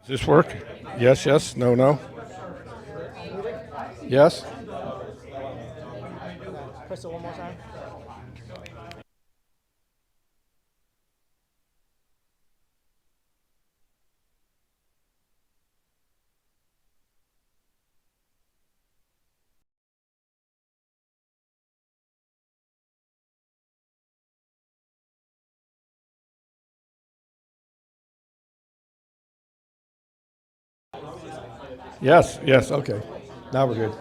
Does this work? Yes, yes, no, no. Yes? Press it one more time. Yes, yes, okay. Now we're good.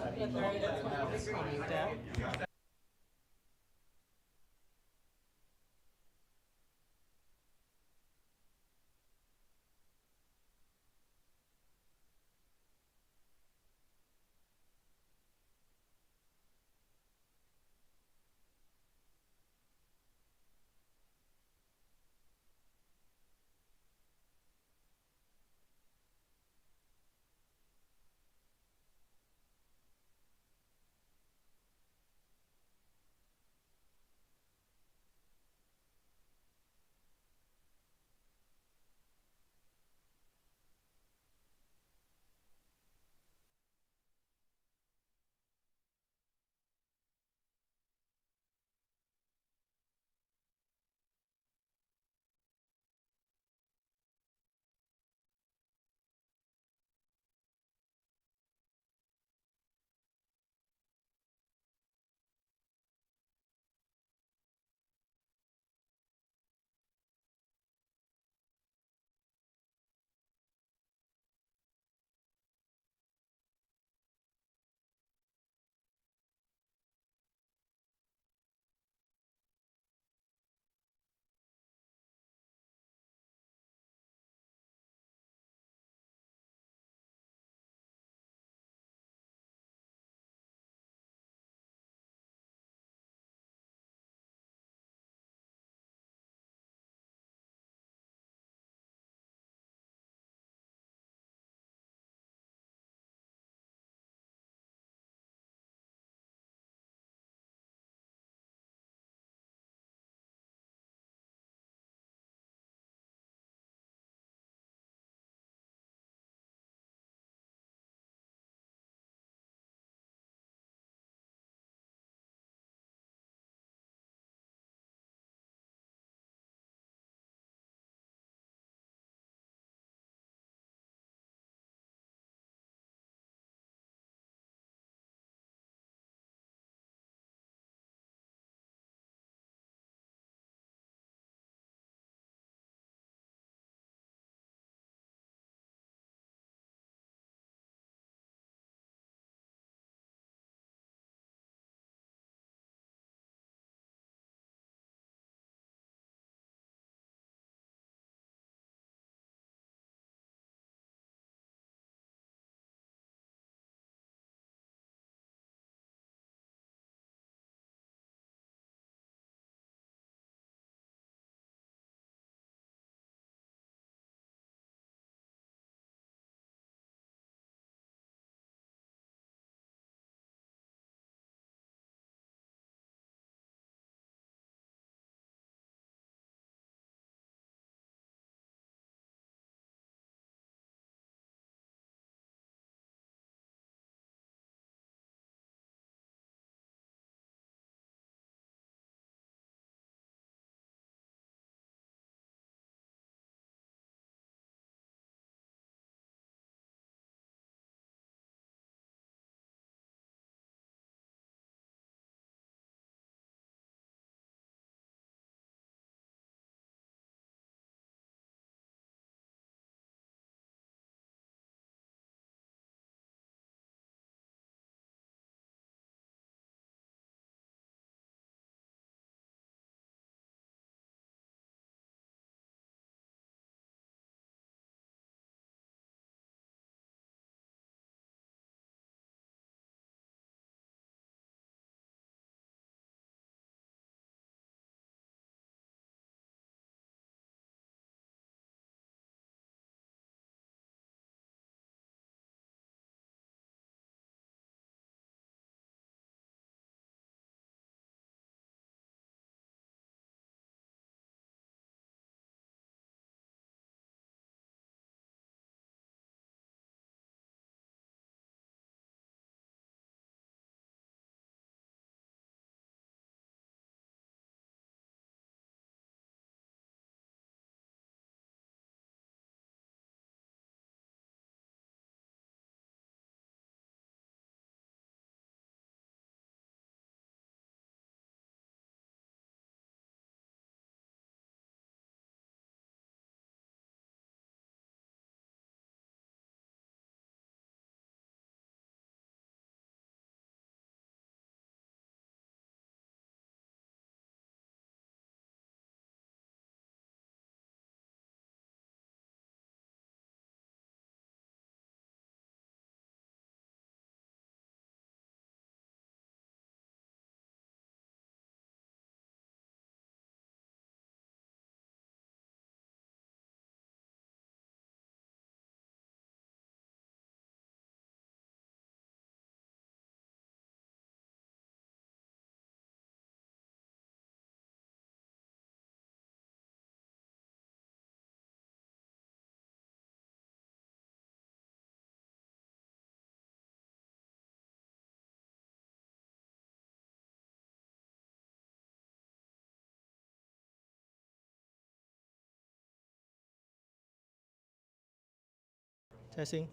Testing.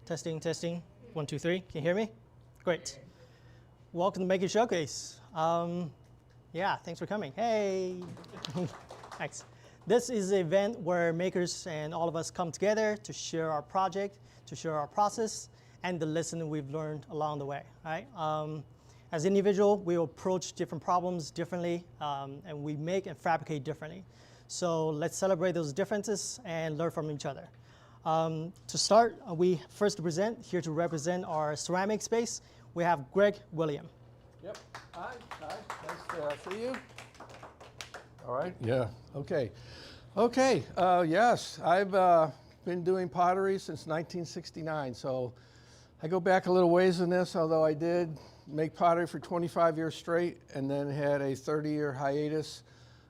Testing, testing. 1, 2, 3. Can you hear me? Great. Welcome to Maker Showcase. Yeah, thanks for coming. Hey. Thanks. This is an event where makers and all of us come together to share our project, to share our process, and the lesson we've learned along the way. Right? As an individual, we approach different problems differently, and we make and fabricate differently. So let's celebrate those differences and learn from each other. To start, we first here to represent our ceramic space, we have Greg William. Yep. Hi. Nice to see you. All right. Yeah. Okay. Okay. Yes, I've been doing pottery since 1969. So I go back a little ways in this, although I did make pottery for 25 years straight and then had a 30-year hiatus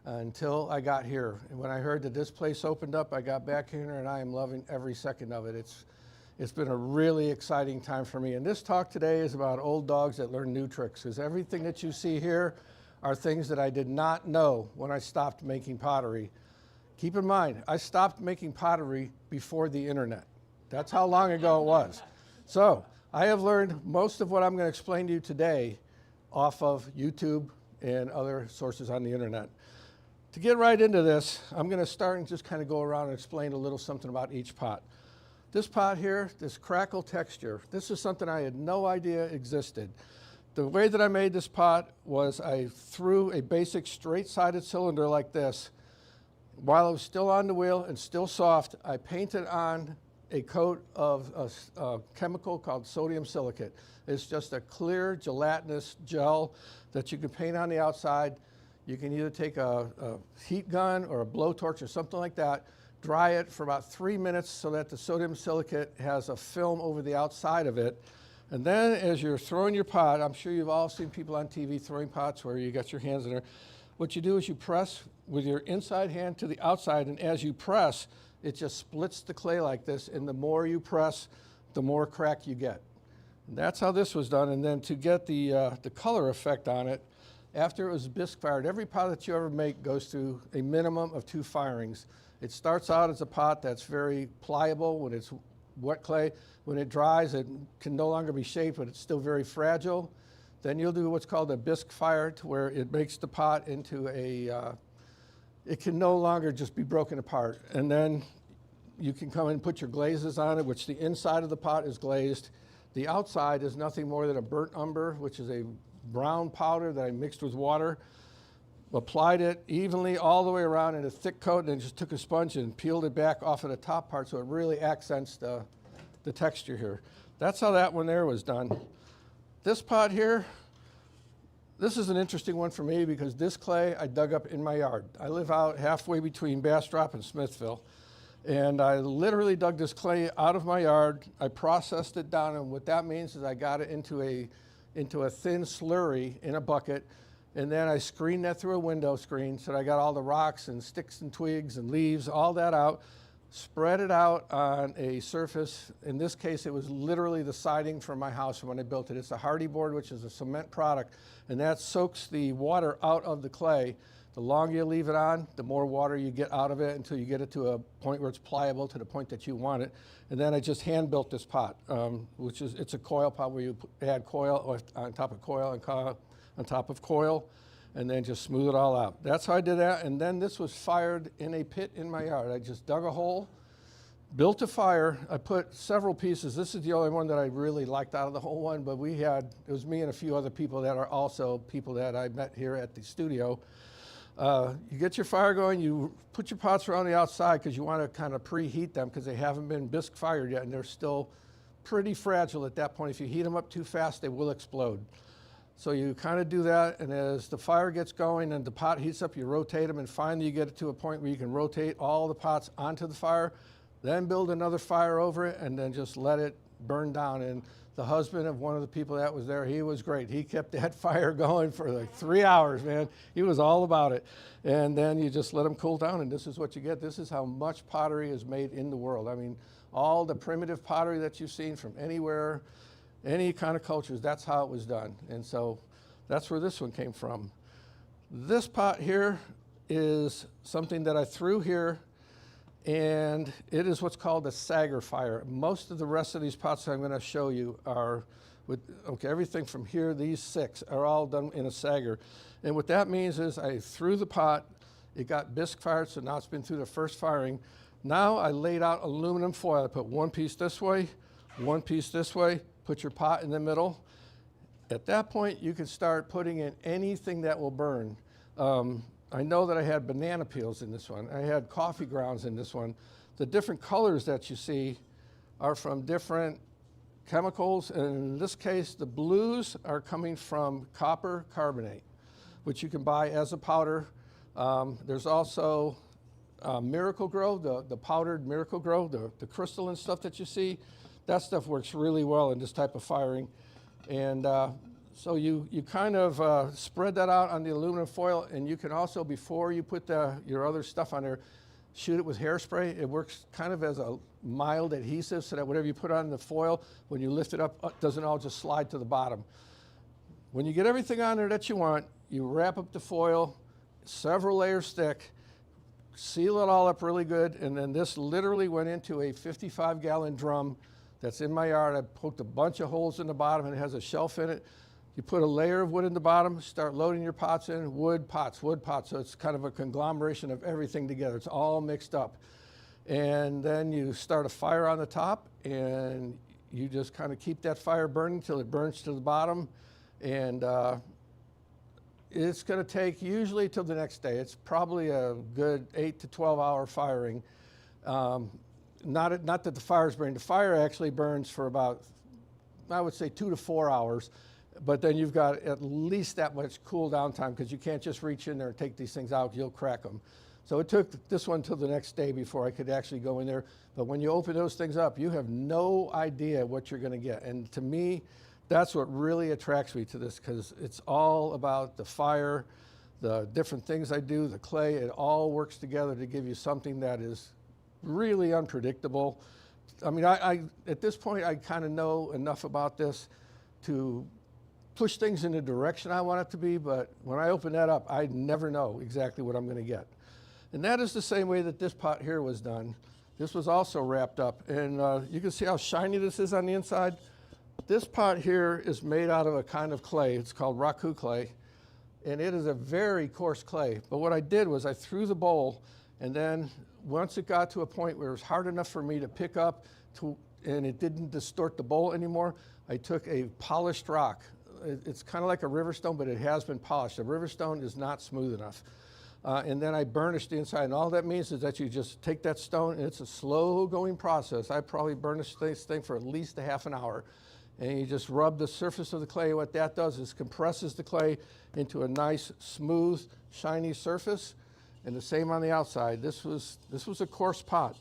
until I got here. And when I heard that this place opened up, I got back here and I am loving every second of it. It's been a really exciting time for me. And this talk today is about old dogs that learn new tricks, because everything that you see here are things that I did not know when I stopped making pottery. Keep in mind, I stopped making pottery before the internet. That's how long ago it was. So I have learned most of what I'm going to explain to you today off of YouTube and other sources on the internet. To get right into this, I'm going to start and just kind of go around and explain a little something about each pot. This pot here, this crackle texture, this is something I had no idea existed. The way that I made this pot was I threw a basic straight-sided cylinder like this. While it was still on the wheel and still soft, I painted on a coat of a chemical called sodium silicate. It's just a clear gelatinous gel that you can paint on the outside. You can either take a heat gun or a blowtorch or something like that, dry it for about 3 minutes so that the sodium silicate has a film over the outside of it. And then as you're throwing your pot, I'm sure you've all seen people on TV throwing pots where you got your hands in there. What you do is you press with your inside hand to the outside, and as you press, it just splits the clay like this, and the more you press, the more crack you get. And that's how this was done. And then to get the color effect on it, after it was bisque fired, every pot that you ever make goes through a minimum of 2 firings. It starts out as a pot that's very pliable when it's wet clay. When it dries, it can no longer be shaped, but it's still very fragile. Then you'll do what's called a bisque fire, to where it makes the pot into it can no longer just be broken apart. And then you can come and put your glazes on it, which the inside of the pot is glazed. The outside is nothing more than a burnt umber, which is a brown powder that I mixed with water, applied it evenly all the way around in a thick coat, and then just took a sponge and peeled it back off of the top part so it really accents the texture here. That's how that one there was done. This pot here, this is an interesting one for me because this clay I dug up in my yard. I live out halfway between Bastrop and Smithville, and I literally dug this clay out of my yard. I processed it down, and what that means is I got it into a thin slurry in a bucket, and then I screened that through a window screen so that I got all the rocks and sticks and twigs and leaves, all that out, spread it out on a surface. In this case, it was literally the siding from my house when I built it. It's a hardy board, which is a cement product, and that soaks the water out of the clay. The longer you leave it on, the more water you get out of it until you get it to a point where it's pliable to the point that you want it. And then I just hand built this pot, it's a coil pot where you add coil on top of coil and coil on top of coil, and then just smooth it all out. That's how I did that. And then this was fired in a pit in my yard. I just dug a hole, built a fire. I put several pieces. This is the only one that I really liked out of the whole one, but it was me and a few other people that are also people that I met here at the studio. You get your fire going, you put your pots around the outside because you want to kind of preheat them because they haven't been bisque fired yet and they're still pretty fragile at that point. If you heat them up too fast, they will explode. So you kind of do that, and as the fire gets going and the pot heats up, you rotate them, and finally you get it to a point where you can rotate all the pots onto the fire, then build another fire over it, and then just let it burn down. And the husband of one of the people that was there, he was great. He kept that fire going for like 3 hours, man. He was all about it. And then you just let them cool down, and this is what you get. This is how much pottery is made in the world. I mean, all the primitive pottery that you've seen from anywhere, any kind of cultures, that's how it was done. And so that's where this one came from. This pot here is something that I threw here and it is what's called a sagger fire. Most of the rest of these pots I'm going to show you are with, okay, everything from here, these 6 are all done in a sagger. And what that means is I threw the pot, it got bisque fired, so now it's been through the first firing. Now I laid out aluminum foil. I put one piece this way, one piece this way, put your pot in the middle. At that point, you can start putting in anything that will burn. I know that I had banana peels in this one. I had coffee grounds in this one. The different colors that you see are from different chemicals, and in this case, the blues are coming from copper carbonate, which you can buy as a powder. There's also Miracle Grow, the powdered Miracle Grow, the crystalline stuff that you see. That stuff works really well in this type of firing. And so you kind of spread that out on the aluminum foil, and you can also, before you put your other stuff on there, shoot it with hairspray. It works kind of as a mild adhesive so that whatever you put on the foil, when you lift it up, it doesn't all just slide to the bottom. When you get everything on there that you want, you wrap up the foil, several layers thick, seal it all up really good, and then this literally went into a 55-gallon drum that's in my yard. I poked a bunch of holes in the bottom, and it has a shelf in it. You put a layer of wood in the bottom, start loading your pots in, wood, pots, so it's kind of a conglomeration of everything together. It's all mixed up. And then you start a fire on the top, and you just kind of keep that fire burning until it burns to the bottom. And it's going to take usually till the next day. It's probably a good 8 to 12 hour firing. Not that the fire's burning. The fire actually burns for about, I would say, 2 to 4 hours. But then you've got at least that much cool down time, because you can't just reach in there and take these things out. You'll crack them. So it took this one till the next day before I could actually go in there. But when you open those things up, you have no idea what you're going to get. And to me, that's what really attracts me to this, because it's all about the fire, the different things I do, the clay. It all works together to give you something that is really unpredictable. I mean, I at this point, I kind of know enough about this to push things in the direction I want it to be, but when I open that up, I never know exactly what I'm going to get. And that is the same way that this pot here was done. This was also wrapped up, and you can see how shiny this is on the inside. This pot here is made out of a kind of clay. It's called raku clay, and it is a very coarse clay. But what I did was I threw the bowl, and then once it got to a point where it was hard enough for me to pick up, and it didn't distort the bowl anymore, I took a polished rock. It's kind of like a river stone, but it has been polished. A river stone is not smooth enough. And then I burnished the inside, and all that means is that you just take that stone, and it's a slow-going process. I probably burnished this thing for at least a half an hour. And you just rub the surface of the clay. What that does is compresses the clay into a nice, smooth, shiny surface. And the same on the outside. This was a coarse pot,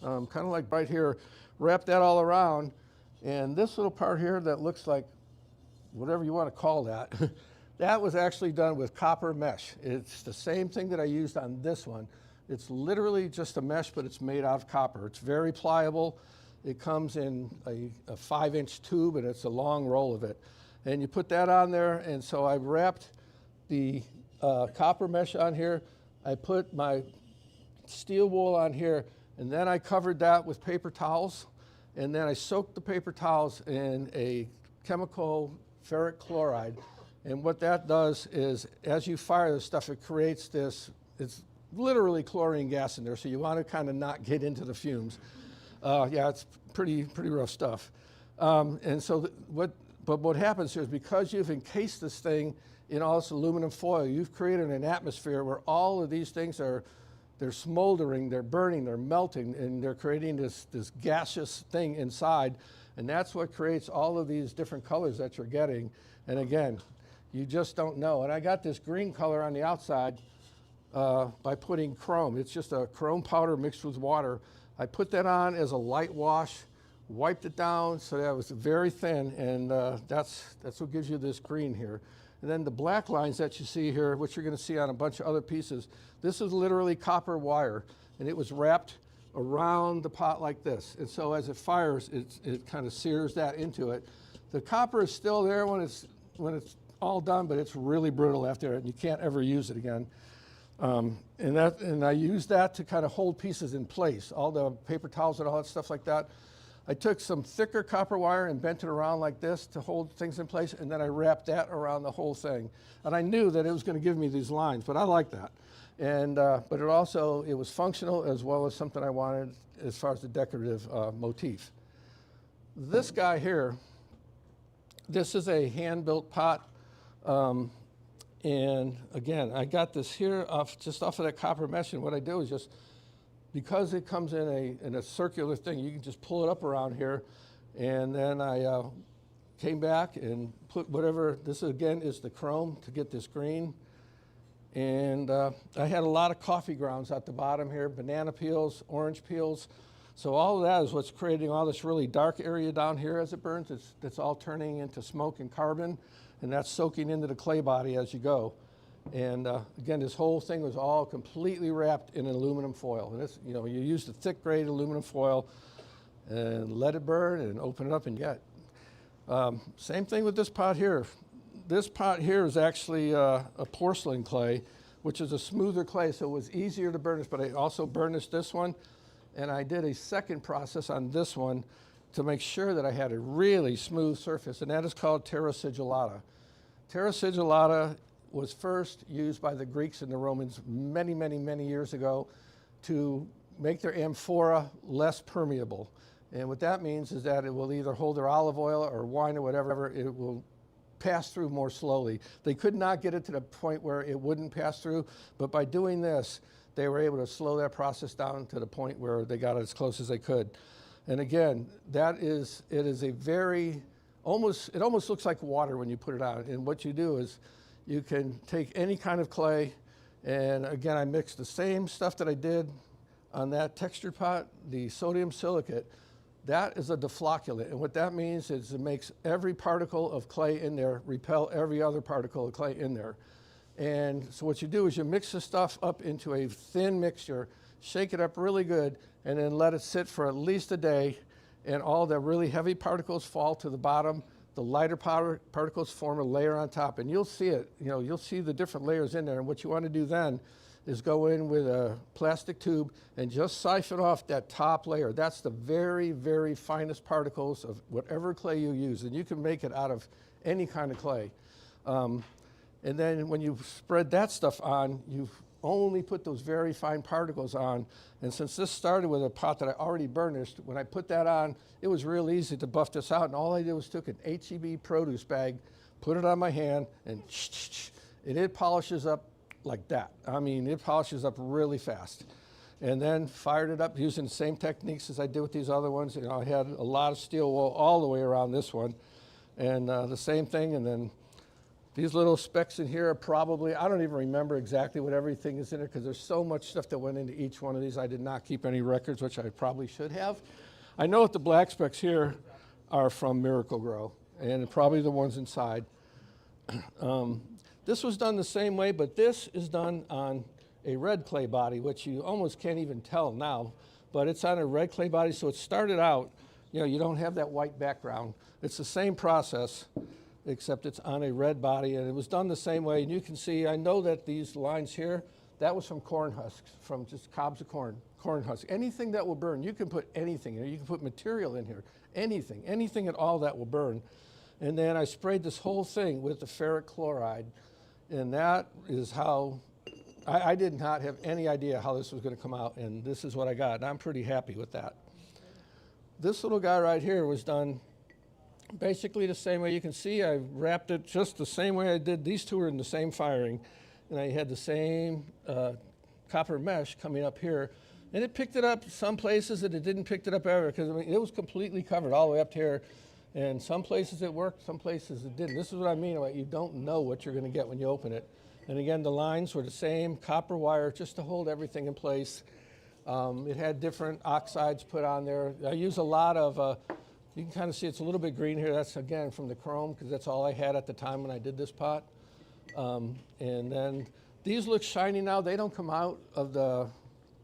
kind of like right here. Wrap that all around, and this little part here that looks like whatever you want to call that, that was actually done with copper mesh. It's the same thing that I used on this one. It's literally just a mesh, but it's made out of copper. It's very pliable. It comes in a 5-inch tube, and it's a long roll of it. And you put that on there, and so I wrapped the copper mesh on here. I put my steel wool on here, and then I covered that with paper towels, and then I soaked the paper towels in a chemical ferric chloride. And what that does is, as you fire this stuff, it creates this, it's literally chlorine gas in there, so you want to kind of not get into the fumes. Yeah, it's pretty rough stuff. And so what happens here is, because you've encased this thing in all this aluminum foil, you've created an atmosphere where all of these things they're smoldering, they're burning, they're melting, and they're creating this gaseous thing inside. And that's what creates all of these different colors that you're getting. And again, you just don't know. And I got this green color on the outside by putting chrome. It's just a chrome powder mixed with water. I put that on as a light wash, wiped it down so that it was very thin, and that's what gives you this green here. And then the black lines that you see here, which you're going to see on a bunch of other pieces, this is literally copper wire, and it was wrapped around the pot like this. And so as it fires, it kind of sears that into it. The copper is still there when it's all done, but it's really brittle after it, and you can't ever use it again. And I used that to kind of hold pieces in place, all the paper towels and all that stuff like that. I took some thicker copper wire and bent it around like this to hold things in place, and then I wrapped that around the whole thing. And I knew that it was going to give me these lines, but I like that. And, but it was functional as well as something I wanted as far as the decorative motif. This guy here, this is a hand-built pot. And again, I got this here just off of that copper mesh, and what I do is just, because it comes in a circular thing, you can just pull it up around here, and then I came back and put whatever, this again is the chrome to get this green, and I had a lot of coffee grounds at the bottom here, banana peels, orange peels, so all of that is what's creating all this really dark area down here as it burns. It's all turning into smoke and carbon, and that's soaking into the clay body as you go. And again, this whole thing was all completely wrapped in aluminum foil. And this, you know, you use the thick grade aluminum foil and let it burn and open it up and get. Same thing with this pot here. This pot here is actually a porcelain clay, which is a smoother clay, so it was easier to burnish, but I also burnished this one. And I did a second process on this one to make sure that I had a really smooth surface, and that is called terra sigillata. Terra sigillata was first used by the Greeks and the Romans many, many, many years ago to make their amphora less permeable. And what that means is that it will either hold their olive oil or wine or whatever, it will pass through more slowly. They could not get it to the point where it wouldn't pass through, but by doing this, they were able to slow that process down to the point where they got it as close as they could. And again, it is a very, it almost looks like water when you put it on. And what you do is you can take any kind of clay, and again, I mixed the same stuff that I did on that textured pot, the sodium silicate. That is a deflocculant, and what that means is it makes every particle of clay in there repel every other particle of clay in there. And so what you do is you mix the stuff up into a thin mixture, shake it up really good, and then let it sit for at least a day, and all the really heavy particles fall to the bottom. The lighter particles form a layer on top, and you'll see it. You know, you'll see the different layers in there, and what you want to do then is go in with a plastic tube and just siphon off that top layer. That's the very, very finest particles of whatever clay you use, and you can make it out of any kind of clay. And then when you spread that stuff on, you only put those very fine particles on. And since this started with a pot that I already burnished, when I put that on, it was real easy to buff this out. And all I did was took an HEB produce bag, put it on my hand, and it polishes up like that. I mean, it polishes up really fast. And then fired it up using the same techniques as I did with these other ones. You know, I had a lot of steel wool all the way around this one. And the same thing, and then these little specks in here are probably, I don't even remember exactly what everything is in it because there's so much stuff that went into each one of these. I did not keep any records, which I probably should have. I know that the black specks here are from Miracle Grow, and probably the ones inside. This was done the same way, but this is done on a red clay body, which you almost can't even tell now, but it's on a red clay body, so it started out, you know, you don't have that white background. It's the same process, except it's on a red body, and it was done the same way. And you can see, I know that these lines here, that was from corn husks, from just cobs of corn husks. Anything that will burn, you can put anything in here. You can put material in here, anything at all that will burn. And then I sprayed this whole thing with the ferric chloride, and that is how, I did not have any idea how this was going to come out, and this is what I got, and I'm pretty happy with that. This little guy right here was done basically the same way. You can see I wrapped it just the same way I did. These two are in the same firing, and I had the same copper mesh coming up here, and it picked it up some places and it didn't pick it up ever, because I mean, it was completely covered all the way up here, and some places it worked, some places it didn't. This is what I mean about you don't know what you're going to get when you open it. And again, the lines were the same, copper wire just to hold everything in place. It had different oxides put on there. I use a lot of you can kind of see it's a little bit green here. That's, again, from the chrome, because that's all I had at the time when I did this pot. And then these look shiny now. They don't come out of the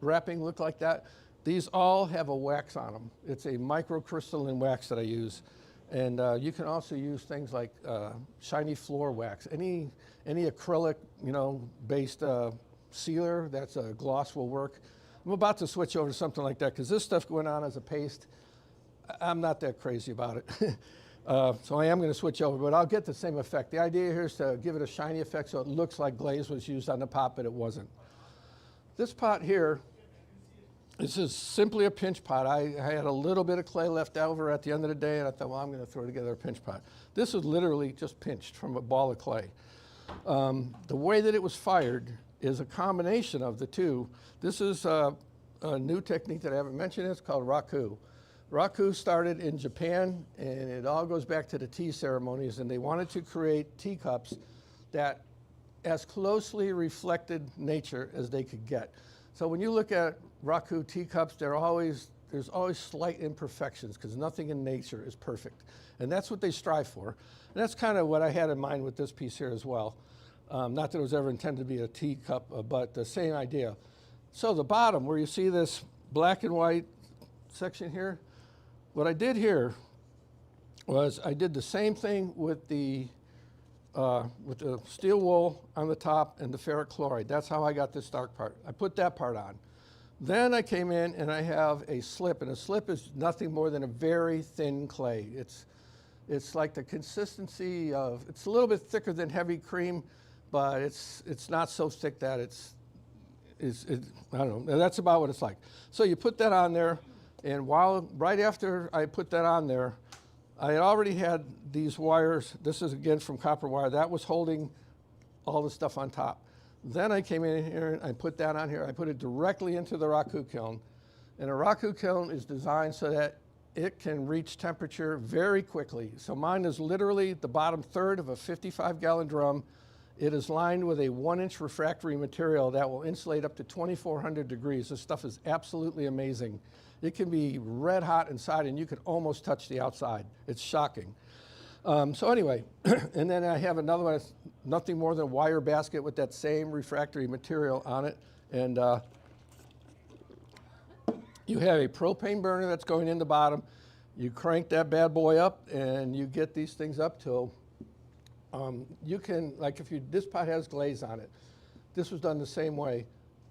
wrapping look like that. These all have a wax on them. It's a microcrystalline wax that I use. And you can also use things like shiny floor wax. Any acrylic, you know, based sealer, that's a gloss will work. I'm about to switch over to something like that because this stuff going on as a paste, I'm not that crazy about it. So I am going to switch over, but I'll get the same effect. The idea here is to give it a shiny effect so it looks like glaze was used on the pot, but it wasn't. This pot here, this is simply a pinch pot. I had a little bit of clay left over at the end of the day, and I thought, well, I'm going to throw together a pinch pot. This was literally just pinched from a ball of clay. The way that it was fired is a combination of the two. This is a new technique that I haven't mentioned. It's called raku. Raku started in Japan, and it all goes back to the tea ceremonies, and they wanted to create teacups that as closely reflected nature as they could get. So when you look at raku teacups, there's always slight imperfections because nothing in nature is perfect. And that's what they strive for. And that's kind of what I had in mind with this piece here as well. Not that it was ever intended to be a teacup, but the same idea. So the bottom, where you see this black and white section here, what I did here was I did the same thing with the steel wool on the top and the ferric chloride. That's how I got this dark part. I put that part on. Then I came in and I have a slip, and a slip is nothing more than a very thin clay. It's like the consistency of, it's a little bit thicker than heavy cream, but it's not so thick that I don't know, that's about what it's like. So you put that on there, and right after I put that on there, I had already had these wires. This is again from copper wire. That was holding all the stuff on top. Then I came in here and I put that on here. I put it directly into the raku kiln. And a raku kiln is designed so that it can reach temperature very quickly. So mine is literally the bottom third of a 55-gallon drum. It is lined with a 1-inch refractory material that will insulate up to 2,400 degrees. This stuff is absolutely amazing. It can be red hot inside and you can almost touch the outside. It's shocking. So anyway, and then I have another one, nothing more than a wire basket with that same refractory material on it. And you have a propane burner that's going in the bottom. You crank that bad boy up and you get these things up till you can, like this pot has glaze on it. This was done the same way.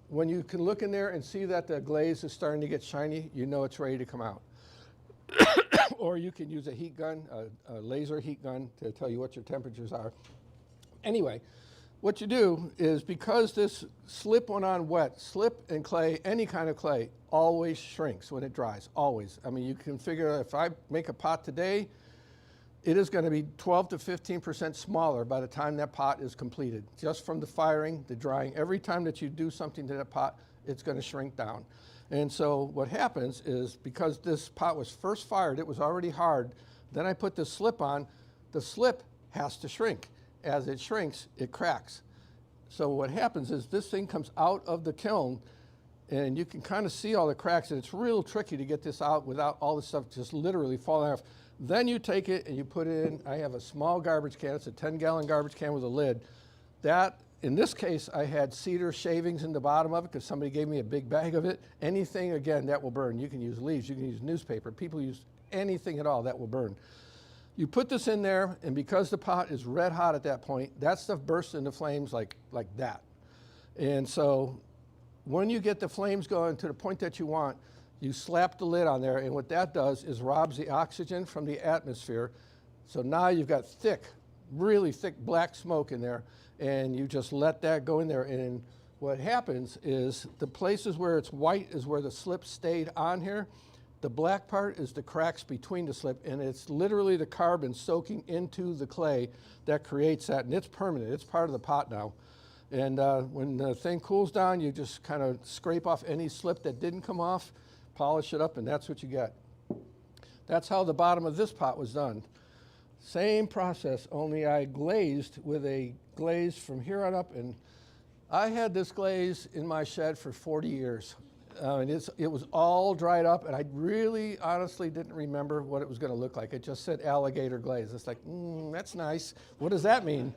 When you can look in there and see that the glaze is starting to get shiny, you know it's ready to come out. Or you can use a heat gun, a laser heat gun, to tell you what your temperatures are. Anyway, what you do is, because this slip went on wet, slip and clay, any kind of clay, always shrinks when it dries, always. I mean, you can figure if I make a pot today, it is going to be 12 to 15% smaller by the time that pot is completed, just from the firing, the drying. Every time that you do something to that pot, it's going to shrink down. And so what happens is, because this pot was first fired, it was already hard. Then I put the slip on. The slip has to shrink. As it shrinks, it cracks. So what happens is this thing comes out of the kiln, and you can kind of see all the cracks, and it's real tricky to get this out without all the stuff just literally falling off. Then you take it and you put it in. I have a small garbage can. It's a 10-gallon garbage can with a lid. That, in this case, I had cedar shavings in the bottom of it because somebody gave me a big bag of it. Anything, again, that will burn. You can use leaves. You can use newspaper. People use anything at all that will burn. You put this in there, and because the pot is red hot at that point, that stuff bursts into flames like that. And so when you get the flames going to the point that you want, you slap the lid on there, and what that does is robs the oxygen from the atmosphere. So now you've got thick, really thick black smoke in there, and you just let that go in there. And what happens is, the places where it's white is where the slip stayed on here. The black part is the cracks between the slip, and it's literally the carbon soaking into the clay that creates that, and it's permanent. It's part of the pot now. And when the thing cools down, you just kind of scrape off any slip that didn't come off, polish it up, and that's what you get. That's how the bottom of this pot was done. Same process, only I glazed with a glaze from here on up, and I had this glaze in my shed for 40 years. And it was all dried up, and I really honestly didn't remember what it was going to look like. It just said alligator glaze. It's like, that's nice. What does that mean?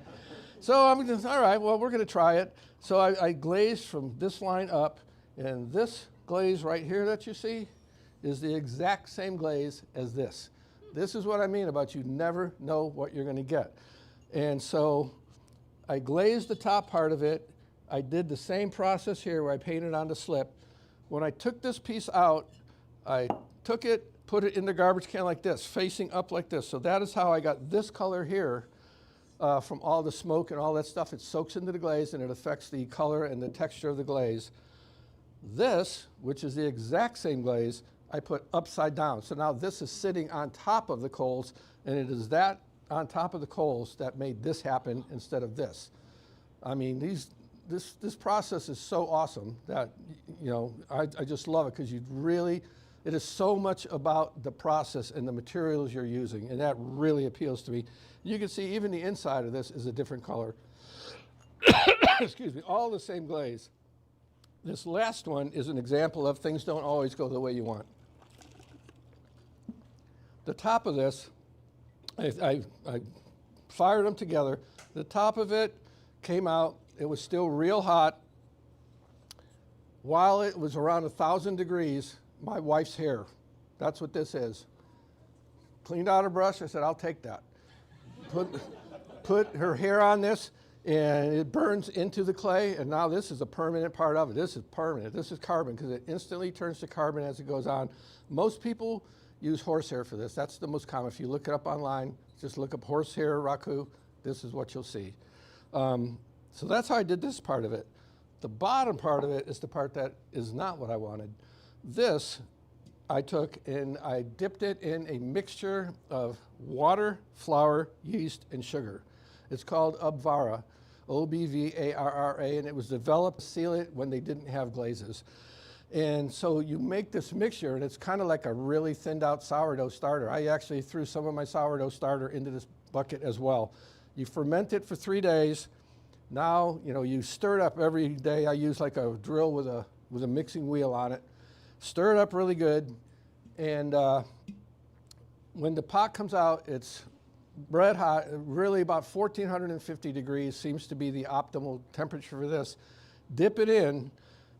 So I'm just, all right, well, we're going to try it. So I glazed from this line up, and this glaze right here that you see is the exact same glaze as this. This is what I mean about you never know what you're going to get. And so I glazed the top part of it. I did the same process here where I painted on the slip. When I took this piece out, I took it, put it in the garbage can like this, facing up like this. So that is how I got this color here from all the smoke and all that stuff. It soaks into the glaze and it affects the color and the texture of the glaze. This, which is the exact same glaze, I put upside down. So now this is sitting on top of the coals, and it is that on top of the coals that made this happen instead of this. I mean, this process is so awesome that, you know, I just love it because it is so much about the process and the materials you're using, and that really appeals to me. You can see even the inside of this is a different color. Excuse me, all the same glaze. This last one is an example of things don't always go the way you want. The top of this, I fired them together. The top of it came out, it was still real hot. While it was around 1,000 degrees, my wife's hair, that's what this is. Cleaned out her brush, I said, I'll take that. Put her hair on this, and it burns into the clay, and now this is a permanent part of it. This is permanent. This is carbon, because it instantly turns to carbon as it goes on. Most people use horsehair for this. That's the most common. If you look it up online, just look up horsehair raku, this is what you'll see. So that's how I did this part of it. The bottom part of it is the part that is not what I wanted. This, I took and I dipped it in a mixture of water, flour, yeast, and sugar. It's called Obvara, O-B-V-A-R-R-A, and it was developed to seal it when they didn't have glazes. And so you make this mixture, and it's kind of like a really thinned out sourdough starter. I actually threw some of my sourdough starter into this bucket as well. You ferment it for 3 days. Now, you know, you stir it up every day. I use like a drill with a mixing wheel on it. Stir it up really good, and when the pot comes out, it's red hot, really about 1,450 degrees seems to be the optimal temperature for this. Dip it in,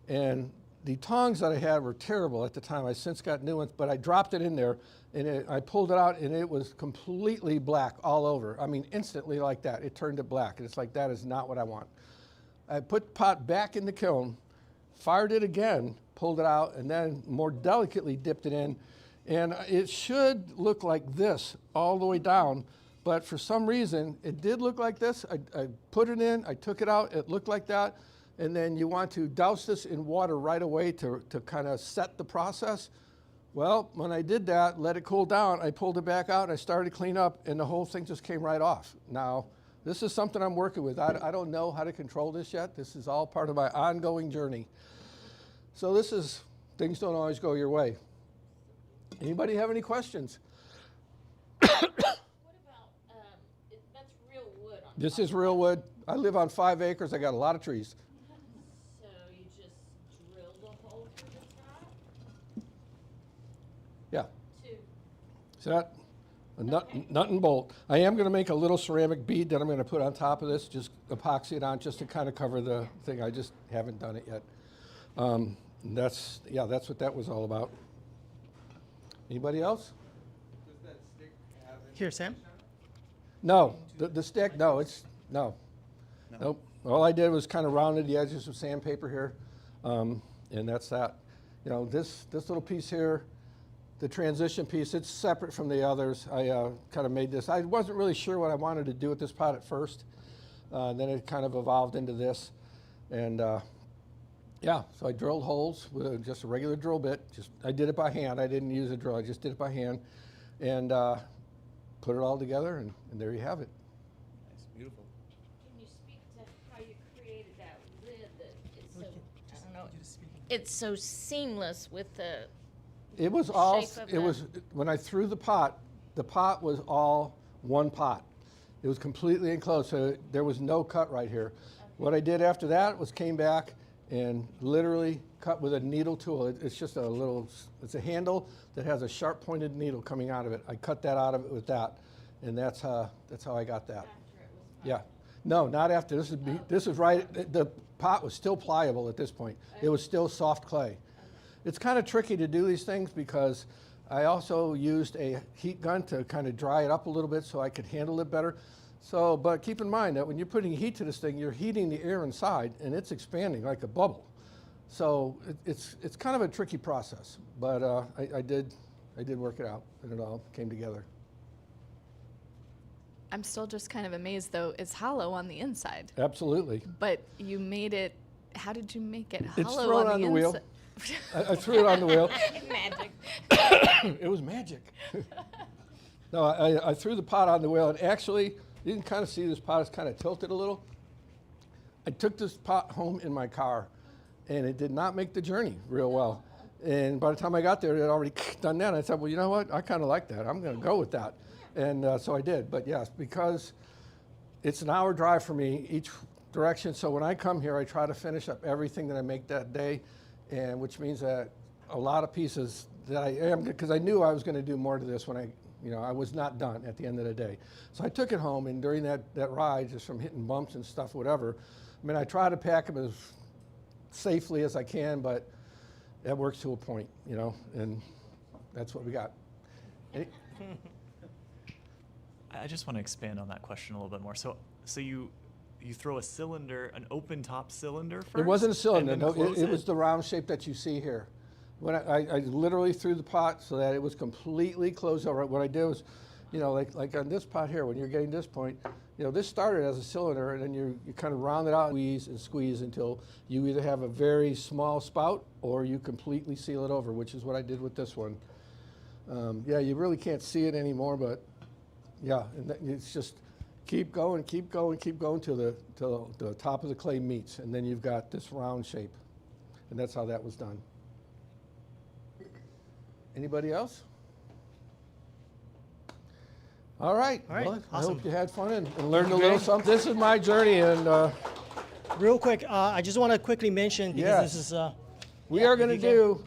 and the tongs that I had were terrible at the time. I since got new ones, but I dropped it in there, and I pulled it out, and it was completely black all over. I mean, instantly like that, it turned it black, and it's like, that is not what I want. I put the pot back in the kiln, fired it again, pulled it out, and then more delicately dipped it in, and it should look like this all the way down, but for some reason, it did look like this. I put it in, I took it out, it looked like that, and then you want to douse this in water right away to kind of set the process. Well, when I did that, let it cool down, I pulled it back out, and I started to clean up, and the whole thing just came right off. Now, this is something I'm working with. I don't know how to control this yet. This is all part of my ongoing journey. So this is, things don't always go your way. Anybody have any questions? What about, that's real wood on This top is of real that. wood. I live on 5 acres. I got a lot of trees. So you just drilled a hole through the top? Yeah. Two. See that? A nut and bolt. I am going to make a little ceramic bead that I'm going to put on top of this, just epoxy it on just to kind of cover the thing. I just haven't done it yet. That's what that was all about. Anybody else? Does that stick have any Here, Sam. No, the stick, no, no. Nope. All I did was kind of rounded the edges with sandpaper here, and that's that. You know, this little piece here, the transition piece, it's separate from the others. I kind of made this. I wasn't really sure what I wanted to do with this pot at first. Then it kind of evolved into this. And yeah, so I drilled holes with just a regular drill bit. I did it by hand. I didn't use a drill. I just did it by hand. And put it all together, and there you have it. Nice, beautiful. Can you speak to how you created that lid that is so, I don't know, it's so seamless with the, It was all, shape of it was, when I threw the pot was all one pot. It was completely enclosed, so there was no cut right here. What I did after that was came back and literally cut with a needle tool. It's just a little, it's a handle that has a sharp pointed needle coming out of it. I cut that out of it with that, and that's how I got that. after it was Yeah. No, not after. This is right, the pot was still pliable at this point. It was still soft clay. It's kind of tricky to do these things because I also used a heat gun to kind of dry it up a little bit so I could handle it better. So, but keep in mind that when you're putting heat to this thing, you're heating the air inside, and it's expanding like a bubble. So it's kind of a tricky process, but I did work it out, and it all came together. I'm still just kind of amazed, though. It's hollow on the inside, Absolutely. but you made it. How did you make it It's hollow thrown on on the the wheel. inside? I threw it on the wheel. Magic. It was magic. No, I threw the pot on the wheel, and actually, you can kind of see this pot is kind of tilted a little. I took this pot home in my car, and it did not make the journey real well. And by the time I got there, it had already done that. And I said, well, you know what? I kind of like that. I'm going to go with that. And so I did. But yes, because it's an hour drive for me each direction. So when I come here, I try to finish up everything that I make that day, and which means that a lot of pieces that I am, because I knew I was going to do more to this when I was not done at the end of the day. So I took it home, and during that ride, just from hitting bumps and stuff, whatever, I mean, I try to pack them as safely as I can, but that works to a point, and that's what we got. I just want to expand on that question a little bit more. So you throw a cylinder, an open top cylinder first? It wasn't a cylinder, and then no, close it was the round shape that you see here. When I literally threw the pot so that it was completely closed over. What I did was, like on this pot here, when you're getting this point, this started as a cylinder, and then you kind of round it out, squeeze until you either have a very small spout or you completely seal it over, which is what I did with this one. Yeah, you really can't see it anymore, but yeah, and it's just keep going till the top of the clay meets, and then you've got this round shape, and that's how that was done. Anybody else? All right. All right, Well, I awesome. hope you had fun and learned a little something. This is my journey, and Real quick, I just want to quickly mention, because Yes. this is, we are going to if you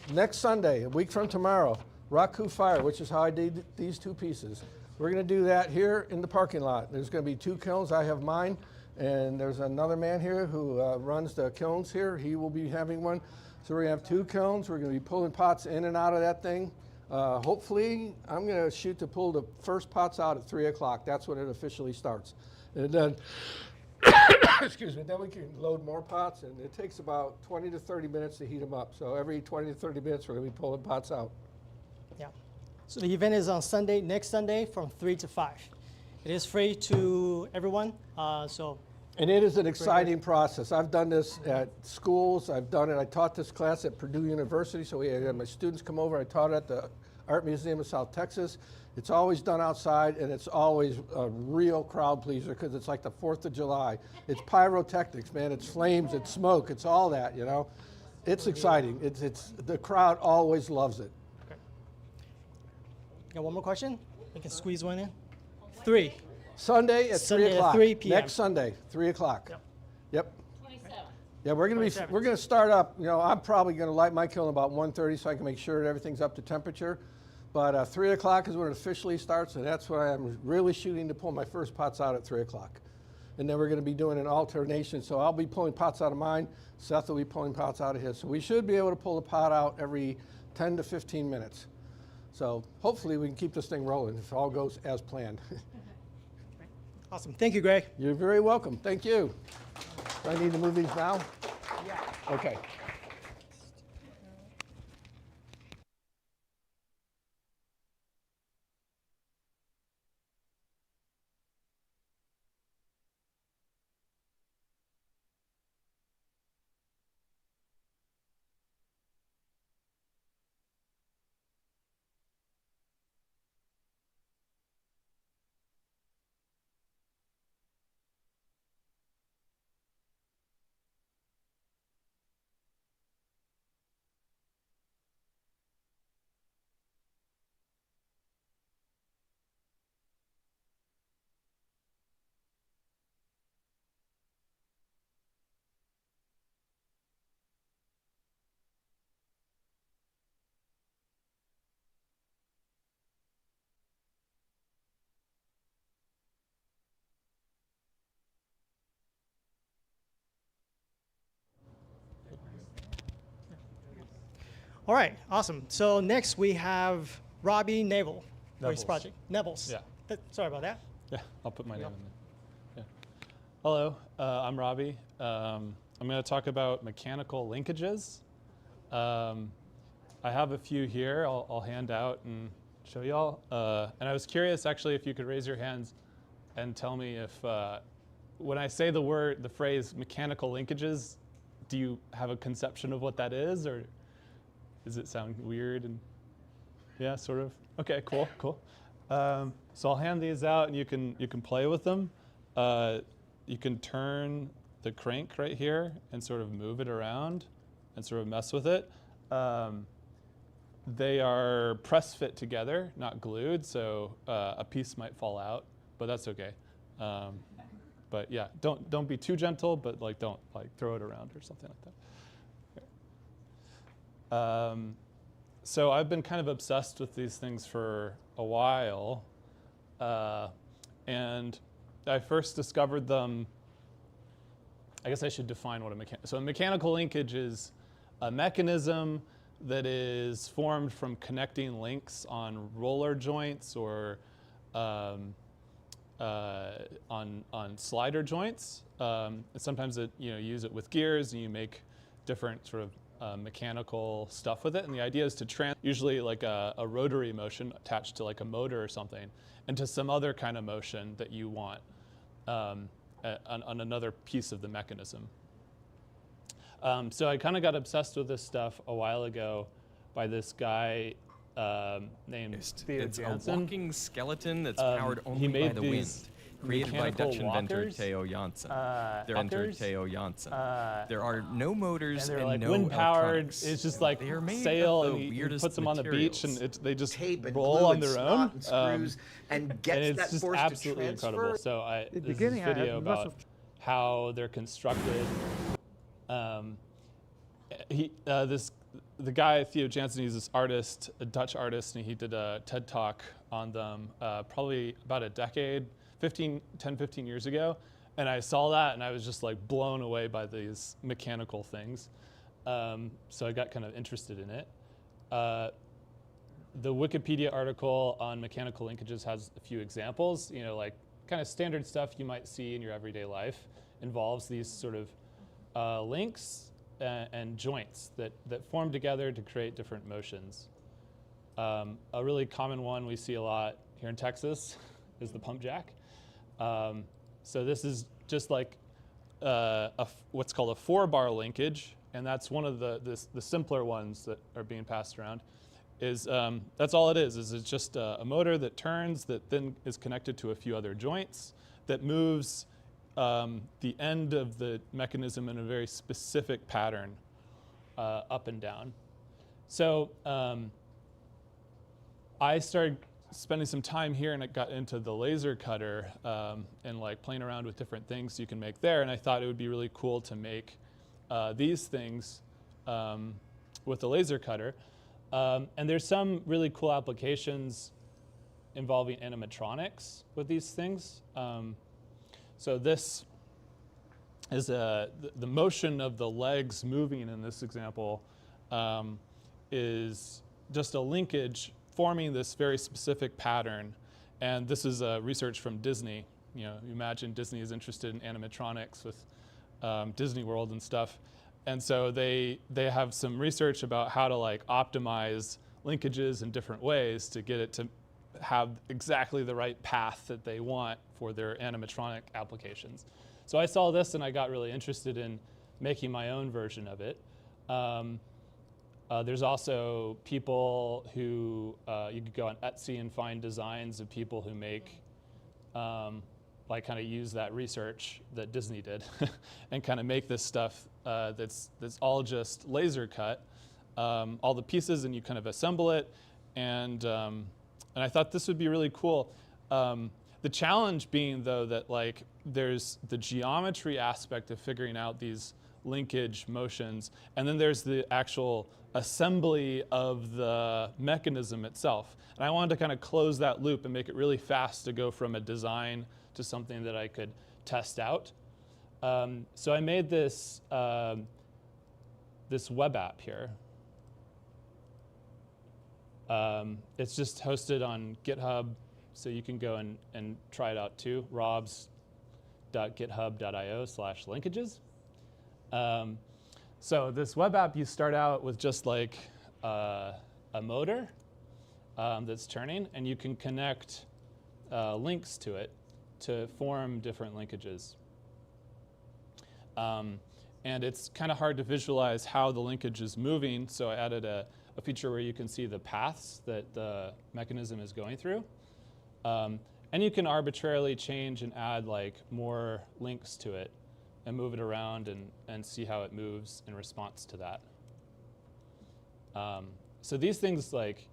do next Sunday, a week from tomorrow, Raku Fire, which is how I did these two pieces. We're going to do that here in the parking lot. There's going to be 2 kilns. I have mine, and there's another man here who runs the kilns here. He will be having one. So we're going to have 2 kilns. We're going to be pulling pots in and out of that thing. Hopefully, I'm going to shoot to pull the first pots out at 3 o'clock. That's when it officially starts. And then, excuse me, then we can load more pots, and it takes about 20 to 30 minutes to heat them up. So every 20 to 30 minutes, we're going to be pulling pots out. yeah. So the event is on Sunday, next Sunday, from 3 to 5. It is free to everyone, so And it is an exciting process. I've done this at schools. I taught this class at Purdue University, so we had my students come over. I taught it at the Art Museum of South Texas. It's always done outside, and it's always a real crowd pleaser because it's like the 4th of July. It's pyrotechnics, man. It's flames, it's smoke, it's all that, It's exciting. It's the crowd always loves it. got one more question? We can squeeze one in. 3. Sunday at 3 Sunday at o'clock. 3 p.m. Next Sunday, 3 o'clock. Yep. Yep. 27. Yeah, we're gonna start up. I'm probably gonna light my kiln about 1:30 so I can make sure that everything's up to temperature. But 3 o'clock is when it officially starts, and that's when I'm really shooting to pull my first pots out at 3 o'clock. And then we're gonna be doing an alternation. So I'll be pulling pots out of mine. Seth will be pulling pots out of his. So we should be able to pull the pot out every 10 to 15 minutes. So hopefully we can keep this thing rolling if all goes as planned. Awesome. Thank you, Greg. You're very welcome. Thank you. Do I need to move these now? Yeah. Okay. All right, awesome. So next we have Robbie Navel for his Nevels. project. Nevels. Yeah. Sorry about that. Yeah, I'll put my name in there. Yeah. Hello, I'm Robbie. I'm going to talk about mechanical linkages. I have a few here I'll hand out and show y'all. And I was curious, actually, if you could raise your hands and tell me if, when I say the phrase mechanical linkages, do you have a conception of what that is, or does it sound weird? And yeah, sort of. Okay, cool. So I'll hand these out, and you can play with them. You can turn the crank right here and sort of move it around and sort of mess with it. They are press fit together, not glued, so a piece might fall out, but that's okay. But yeah, don't be too gentle, but like don't like throw it around or something like that. So I've been kind of obsessed with these things for a while, and I first discovered them. I guess I should define what a mechanical linkage is a mechanism that is formed from connecting links on roller joints or on slider joints. And sometimes you use it with gears, and you make different sort of mechanical stuff with it. And the idea is to usually like a rotary motion attached to like a motor or something, into some other kind of motion that you want on another piece of the mechanism. So I kind of got obsessed with this stuff a while ago by this guy named Theo It's Jansen. a walking skeleton that's powered only by the wind. Created by Dutch inventor Theo Jansen. Theo Jansen. There are no motors and they're and like no wind powered. electronics. It's just like They are made sail, of the and he weirdest puts them on the beach, and materials. they just Tape and roll glue on and their slot own. and screws and gets and it's that just force to absolutely transfer. incredible. So this is beginning, this I video had about lots of how they're constructed. The guy Theo Jansen, he's this artist, a Dutch artist, and he did a TED Talk on them probably about a decade, 10, 15 years ago. And I saw that, and I was just like blown away by these mechanical things. So I got kind of interested in it. The Wikipedia article on mechanical linkages has a few examples, like kind of standard stuff you might see in your everyday life. Involves these sort of links and joints that form together to create different motions. A really common one we see a lot here in Texas is the pump jack. So this is just like what's called a 4-bar linkage, and that's one of the simpler ones that are being passed around. That's all it is it's just a motor that turns that then is connected to a few other joints that moves the end of the mechanism in a very specific pattern up and down. So I started spending some time here, and I got into the laser cutter and like playing around with different things you can make there. And I thought it would be really cool to make these things with the laser cutter. And there's some really cool applications involving animatronics with these things. So this is the motion of the legs moving in this example is just a linkage forming this very specific pattern. And this is research from Disney. You imagine Disney is interested in animatronics with Disney World and stuff. And so they have some research about how to like optimize linkages in different ways to get it to have exactly the right path that they want for their animatronic applications. So I saw this and I got really interested in making my own version of it. There's also people who, you could go on Etsy and find designs of people who make, like kind of use that research that Disney did and kind of make this stuff that's all just laser cut, all the pieces, and you kind of assemble it. And I thought this would be really cool. The challenge being, though, that like there's the geometry aspect of figuring out these linkage motions, and then there's the actual assembly of the mechanism itself. And I wanted to kind of close that loop and make it really fast to go from a design to something that I could test out. So I made this this web app here. It's just hosted on GitHub. So you can go and try it out too, robs.github.io/linkages. So this web app, you start out with just like a motor that's turning, and you can connect links to it to form different linkages. And it's kind of hard to visualize how the linkage is moving, so I added a feature where you can see the paths that the mechanism is going through. And you can arbitrarily change and add like more links to it and move it around and see how it moves in response to that. So these things like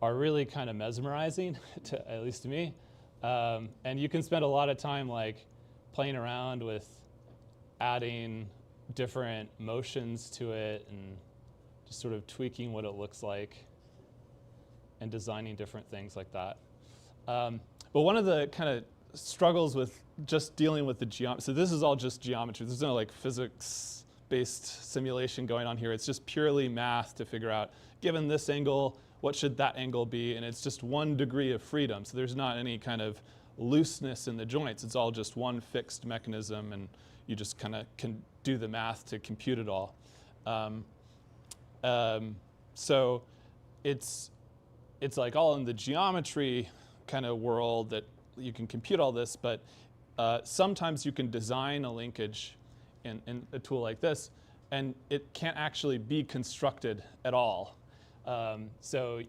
are really kind of mesmerizing, at least to me. And you can spend a lot of time like playing around with adding different motions to it and just sort of tweaking what it looks like and designing different things like that. But one of the kind of struggles with just dealing with the geometry, so this is all just geometry. There's no like physics-based simulation going on here. It's just purely math to figure out, given this angle, what should that angle be? And it's just 1 degree of freedom. So there's not any kind of looseness in the joints. It's all just one fixed mechanism, and you just kind of can do the math to compute it all. So it's like all in the geometry kind of world that you can compute all this, but sometimes you can design a linkage in a tool like this, and it can't actually be constructed at all. So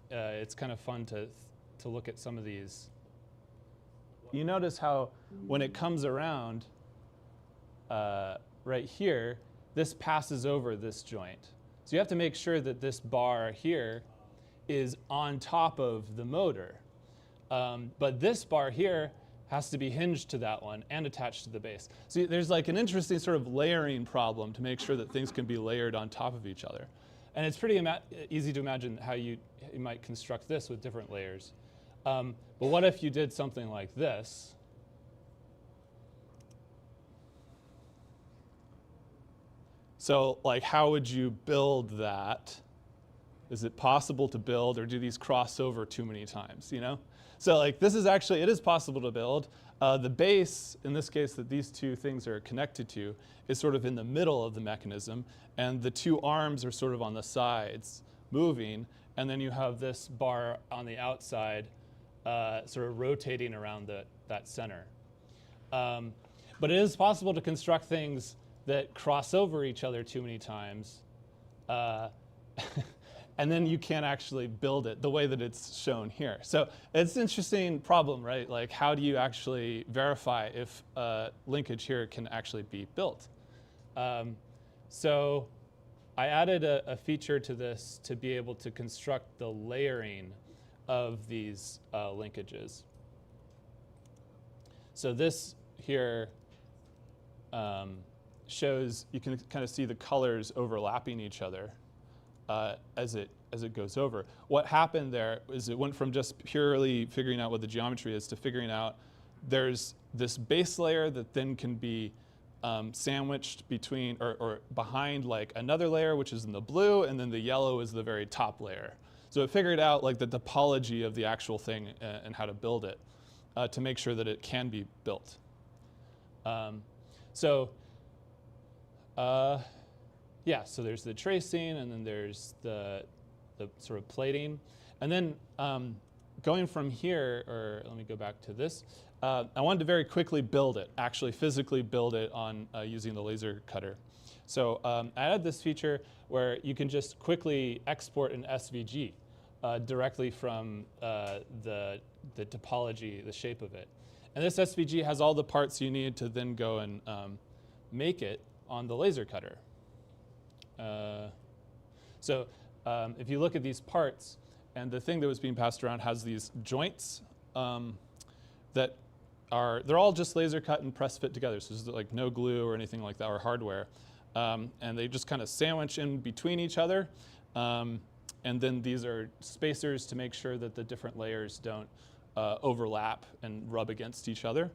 it's kind of fun to look at some of these. You notice how when it comes around right here, this passes over this joint. So you have to make sure that this bar here is on top of the motor. But this bar here has to be hinged to that one and attached to the base. So there's like an interesting sort of layering problem to make sure that things can be layered on top of each other. And it's pretty easy to imagine how you might construct this with different layers. But what if you did something like this? So like, how would you build that? Is it possible to build, or do these cross over too many times, you know? So like, this is actually, it is possible to build. The base, in this case, that these two things are connected to, is sort of in the middle of the mechanism, and the two arms are sort of on the sides, moving, and then you have this bar on the outside sort of rotating around that center. But it is possible to construct things that cross over each other too many times, and then you can't actually build it the way that it's shown here. So it's an interesting problem, right? Like, how do you actually verify if a linkage here can actually be built? So I added a feature to this to be able to construct the layering of these linkages. So this here shows, you can kind of see the colors overlapping each other as it goes over. What happened there is it went from just purely figuring out what the geometry is to figuring out there's this base layer that then can be sandwiched between or behind like another layer, which is in the blue, and then the yellow is the very top layer. So it figured out like the topology of the actual thing and how to build it to make sure that it can be built. Yeah, so there's the tracing, and then there's the sort of plating. And then going from here, or let me go back to this, I wanted to very quickly build it, actually physically build it on using the laser cutter. So I added this feature where you can just quickly export an SVG directly from the topology, the shape of it. And this SVG has all the parts you need to then go and make it on the laser cutter. So if you look at these parts, and the thing that was being passed around has these joints that they're all just laser cut and press fit together. So there's like no glue or anything like that, or hardware. And they just kind of sandwich in between each other. And then these are spacers to make sure that the different layers don't overlap and rub against each other.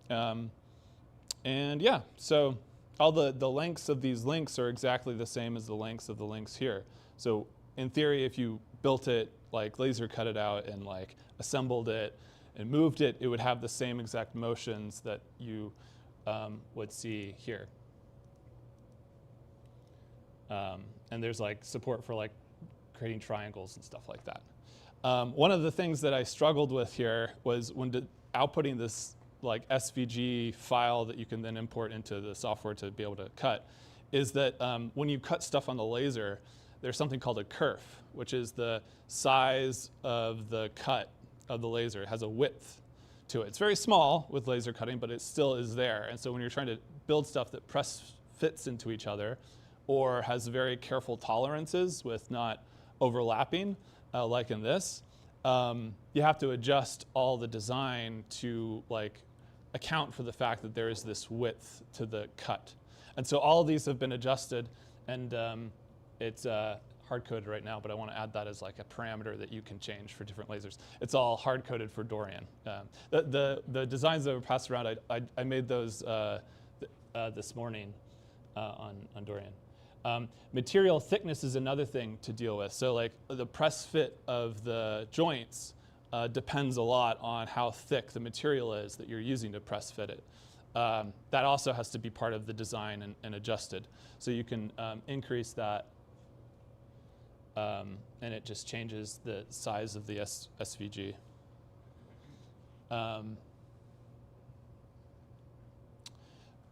And yeah, so all the lengths of these links are exactly the same as the lengths of the links here. So in theory, if you built it, like laser cut it out in like assembled it and moved it, it would have the same exact motions that you would see here. And there's like support for like creating triangles and stuff like that. One of the things that I struggled with here was when outputting this like SVG file that you can then import into the software to be able to cut, is that when you cut stuff on the laser, there's something called a kerf, which is the size of the cut of the laser. It has a width to it. It's very small with laser cutting, but it still is there. And so when you're trying to build stuff that fits into each other or has very careful tolerances with not overlapping, like in this, you have to adjust all the design to like account for the fact that there is this width to the cut. And so all of these have been adjusted, and it's hard-coded right now, but I want to add that as like a parameter that you can change for different lasers. It's all hard-coded for Dorian. The designs that were passed around, I made those this morning on Dorian. Material thickness is another thing to deal with. So like the press fit of the joints depends a lot on how thick the material is that you're using to press fit it. That also has to be part of the design and adjusted. So you can increase that, and it just changes the size of the SVG.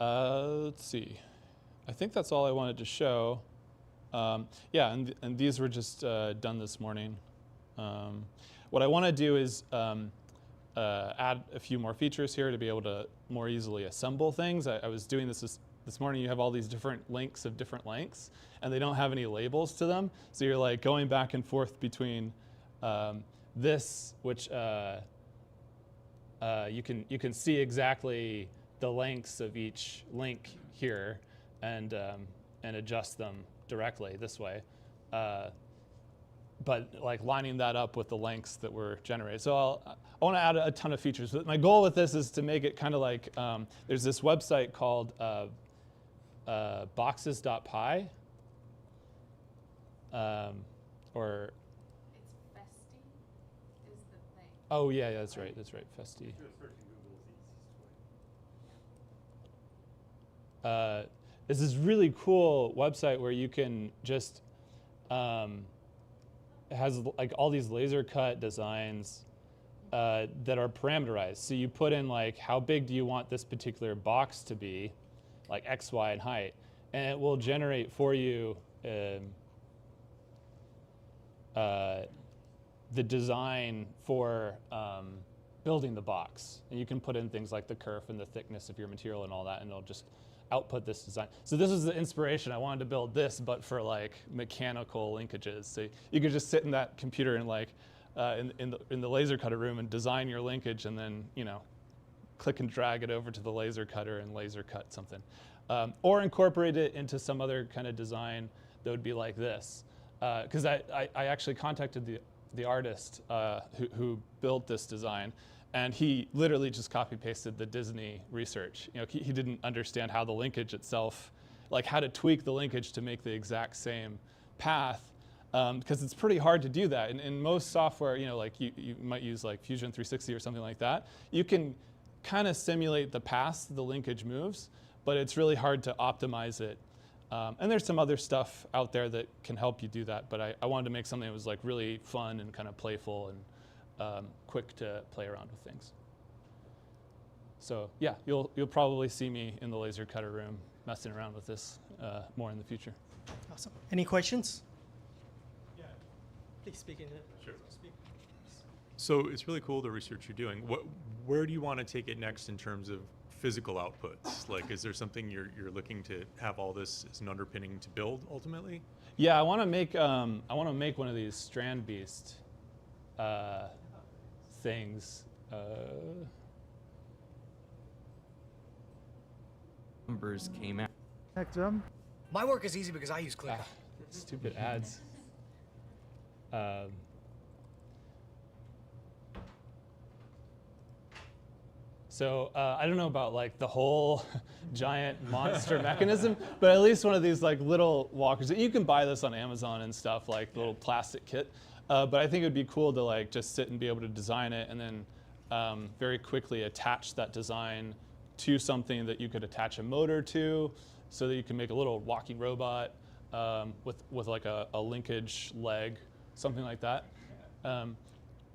Let's see. I think that's all I wanted to show. Yeah, and these were just done this morning. What I want to do is add a few more features here to be able to more easily assemble things. I was doing this morning. You have all these different links of different lengths, and they don't have any labels to them. So you're like going back and forth between this, which you can see exactly the lengths of each link here, and adjust them directly this way. But like lining that up with the lengths that were generated. So I want to add a ton of features. But my goal with this is to make it kind of like, there's this website called boxes.py. Or It's Festi is the thing. oh yeah, that's right, Festi. It's this really cool website where you can just, it has like all these laser cut designs that are parameterized. So you put in like, how big do you want this particular box to be, like X, Y, and height, and it will generate for you the design for building the box. And you can put in things like the kerf and the thickness of your material and all that, and it'll just output this design. So this is the inspiration. I wanted to build this, but for like mechanical linkages. So you could just sit in that computer and like in the laser cutter room and design your linkage, and then click and drag it over to the laser cutter and laser cut something, or incorporate it into some other kind of design that would be like this. Because I actually contacted the artist who built this design. And he literally just copy-pasted the Disney research. He didn't understand how the linkage itself, like how to tweak the linkage to make the exact same path, because it's pretty hard to do that. In most software, like you might use like Fusion 360 or something like that. You can kind of simulate the paths the linkage moves, but it's really hard to optimize it. And there's some other stuff out there that can help you do that, but I wanted to make something that was like really fun and kind of playful and quick to play around with things. So yeah, you'll probably see me in the laser cutter room messing around with this more in the future. Awesome. Any questions? Yeah. Please speak into it. Sure. So it's really cool the research you're doing. Where do you want to take it next in terms of physical outputs? Like, is there something you're looking to have all this as an underpinning to build ultimately? Yeah, I want to make one of these strand beast things. Numbers came out. My work is easy because I use Click. Stupid ads. So I don't know about like the whole giant monster mechanism, but at least one of these like little walkers. You can buy this on Amazon and stuff, like the little plastic kit. But I think it would be cool to like just sit and be able to design it and then very quickly attach that design to something that you could attach a motor to, so that you can make a little walking robot with like a linkage leg, something like that.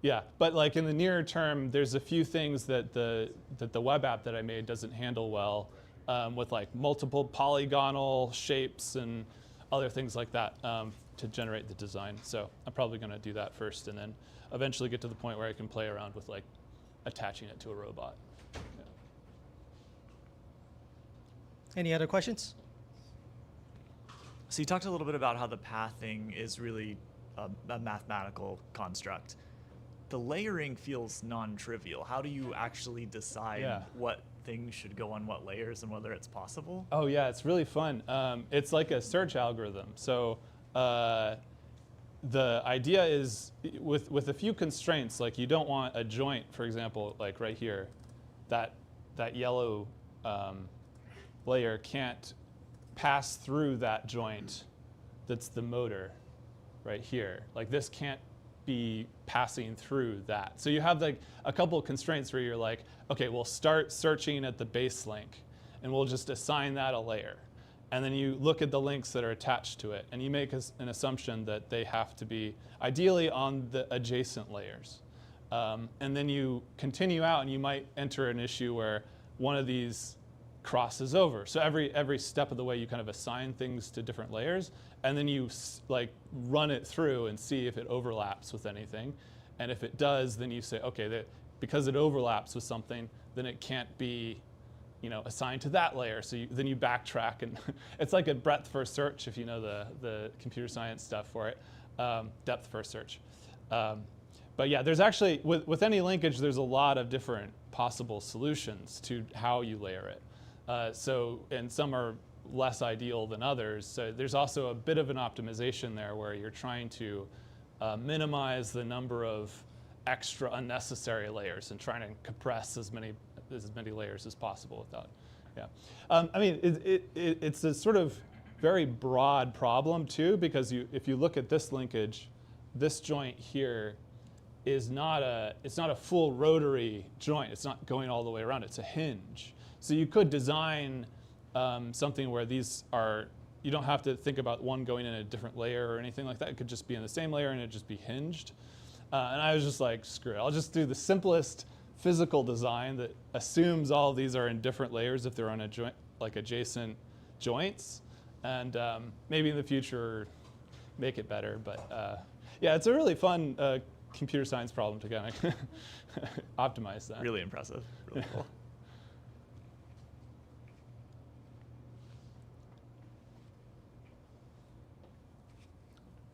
Yeah, but like in the nearer term, there's a few things that the web app that I made doesn't handle well, with like multiple polygonal shapes and other things like that to generate the design. So I'm probably going to do that first, and then eventually get to the point where I can play around with like attaching it to a robot. Yeah. Any other questions? So you talked a little bit about how the pathing is really a mathematical construct. The layering feels non-trivial. How do you actually decide what things should go on what layers and whether it's possible? Oh yeah, it's really fun. It's like a search algorithm. So the idea is with a few constraints, like you don't want a joint, for example, like right here, that yellow layer can't pass through that joint that's the motor right here. Like this can't be passing through that. So you have like a couple of constraints where you're like, okay, we'll start searching at the base link and we'll just assign that a layer. And then you look at the links that are attached to it and you make an assumption that they have to be ideally on the adjacent layers. And then you continue out and you might enter an issue where one of these crosses over. So every step of the way you kind of assign things to different layers, and then you like run it through and see if it overlaps with anything. And if it does, then you say, okay, because it overlaps with something, then it can't be, assigned to that layer. So then you backtrack, and it's like a breadth first search if you know the computer science stuff for it, depth first search. But yeah, there's actually with any linkage, there's a lot of different possible solutions to how you layer it. And some are less ideal than others. So there's also a bit of an optimization there where you're trying to minimize the number of extra unnecessary layers and trying to compress as many layers as possible without. Yeah, I mean it's a sort of very broad problem too, because if you look at this linkage, this joint here is not a full rotary joint. It's not going all the way around. It's a hinge. So you could design something where these are, you don't have to think about one going in a different layer or anything like that. It could just be in the same layer and it'd just be hinged. And I was just like, screw it. I'll just do the simplest physical design that assumes all of these are in different layers if they're on a joint, like adjacent joints. And maybe in the future make it better. But yeah, it's a really fun computer science problem to kind of optimize that. Really impressive. Really cool.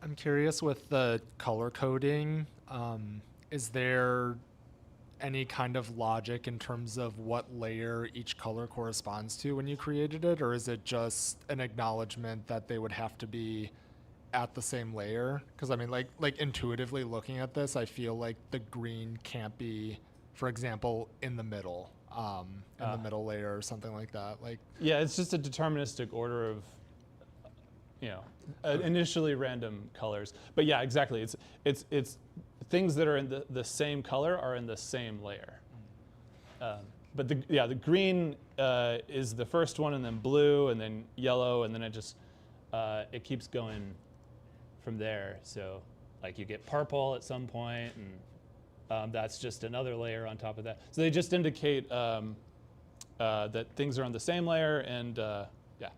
I'm curious with the color coding, is there any kind of logic in terms of what layer each color corresponds to when you created it, or is it just an acknowledgement that they would have to be at the same layer? Because I mean, like intuitively looking at this, I feel like the green can't be, for example, in the middle layer or something like that. Like, yeah, it's just a deterministic order of, initially random colors. But yeah, exactly. It's things that are in the same color are in the same layer. But the green is the first one, and then blue, and then yellow, and then it keeps going from there. So like you get purple at some point, and that's just another layer on top of that. So they just indicate that things are on the same layer, and yeah.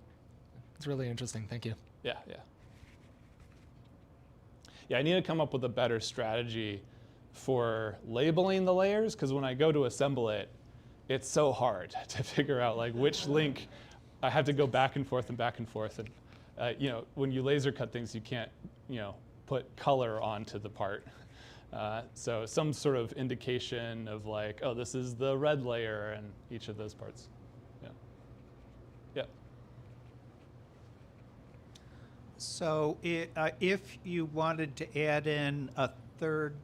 It's really interesting. Thank you. Yeah. Yeah, I need to come up with a better strategy for labeling the layers, because when I go to assemble it, it's so hard to figure out like which link. I have to go back and forth, and when you laser cut things, you can't put color onto the part. So some sort of indication of like, oh, this is the red layer in each of those parts. Yeah. So if you wanted to add in a third,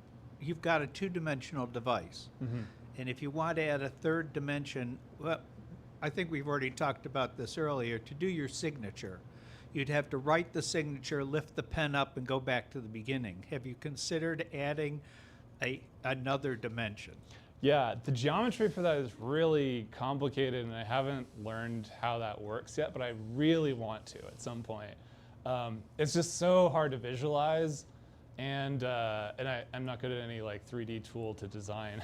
you've got a two-dimensional device. Mm-hmm. And if you want to add a third dimension, well, I think we've already talked about this earlier, to do your signature, you'd have to write the signature, lift the pen up, and go back to the beginning. Have you considered adding another dimension? Yeah, the geometry for that is really complicated, and I haven't learned how that works yet, but I really want to at some point. It's just so hard to visualize, and I'm not good at any like 3D tool to design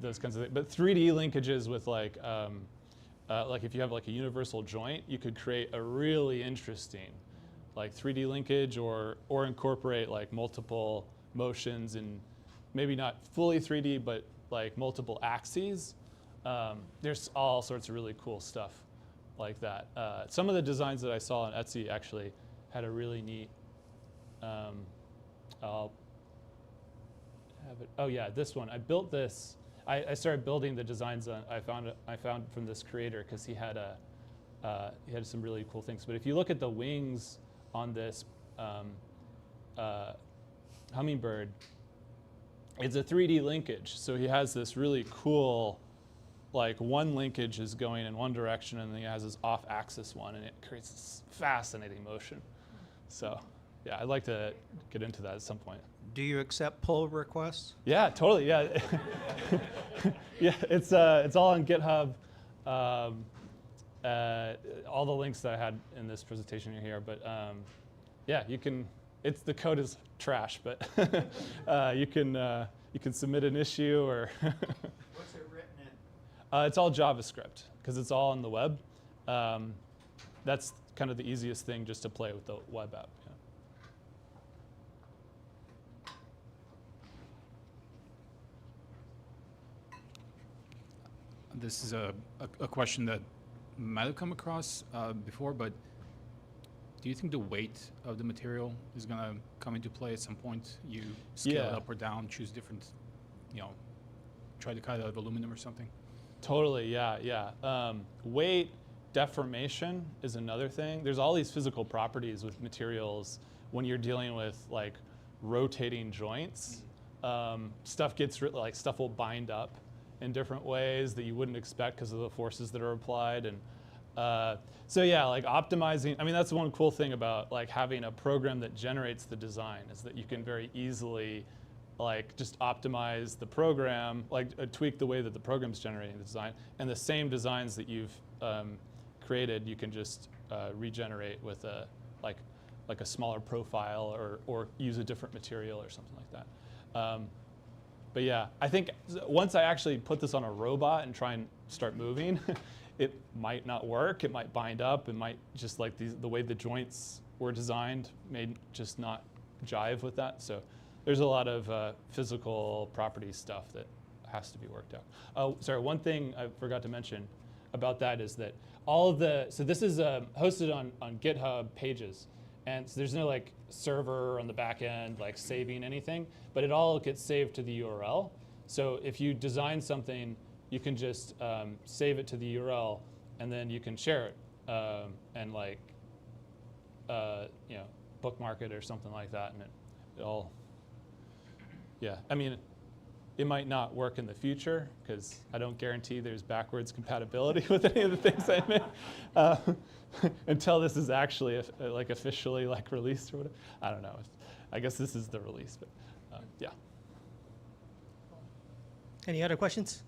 those kinds of things. But 3D linkages with like if you have like a universal joint, you could create a really interesting like 3D linkage, or incorporate like multiple motions and maybe not fully 3D, but like multiple axes. There's all sorts of really cool stuff like that. Some of the designs that I saw on Etsy actually had a really neat, I'll have it, oh yeah, this one. I built this, I started building the designs on, I found from this creator, because he had some really cool things. But if you look at the wings on this hummingbird, it's a 3D linkage. So he has this really cool, like one linkage is going in one direction, and then he has this off-axis one, and it creates this fascinating motion. So yeah, I'd like to get into that at some point. Do you accept pull requests? Yeah, totally, yeah. Yeah, it's all on GitHub. All the links that I had in this presentation are here, but yeah, you can, the code is trash, but you can submit an issue, or What's it written in? it's all JavaScript, because it's all on the web. That's kind of the easiest thing, just to play with the web app. Yeah. This is a question that might have come across before, but do you think the weight of the material is going to come into play at some point? You scale it up or down, choose different, try to cut out of aluminum or something? Totally, yeah. Weight, deformation is another thing. There's all these physical properties with materials when you're dealing with like rotating joints. Stuff will bind up in different ways that you wouldn't expect because of the forces that are applied. And so yeah, like optimizing, I mean, that's one cool thing about like having a program that generates the design, is that you can very easily like just optimize the program, like tweak the way that the program's generating the design, and the same designs that you've created, you can just regenerate with a like a smaller profile, or use a different material or something like that. But yeah, I think once I actually put this on a robot and try and start moving, it might not work. It might bind up. It might just like the way the joints were designed may just not jive with that. So there's a lot of physical property stuff that has to be worked out. Oh, sorry, one thing I forgot to mention about that is that so this is hosted on GitHub Pages. And so there's no like server on the back end like saving anything, but it all gets saved to the URL. So if you design something, you can just save it to the URL, and then you can share it and like bookmark it or something like that, and it all. Yeah, I mean, it might not work in the future, because I don't guarantee there's backwards compatibility with any of the things I make until this is actually like officially like released or whatever. I don't know. I guess this is the release, but yeah. Any other questions?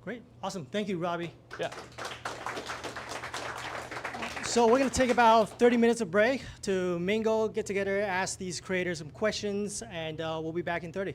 Great, awesome. Thank you, Robbie. Yeah. So we're going to take about 30 minutes of break to mingle, get together, ask these creators some questions, and we'll be back in 30.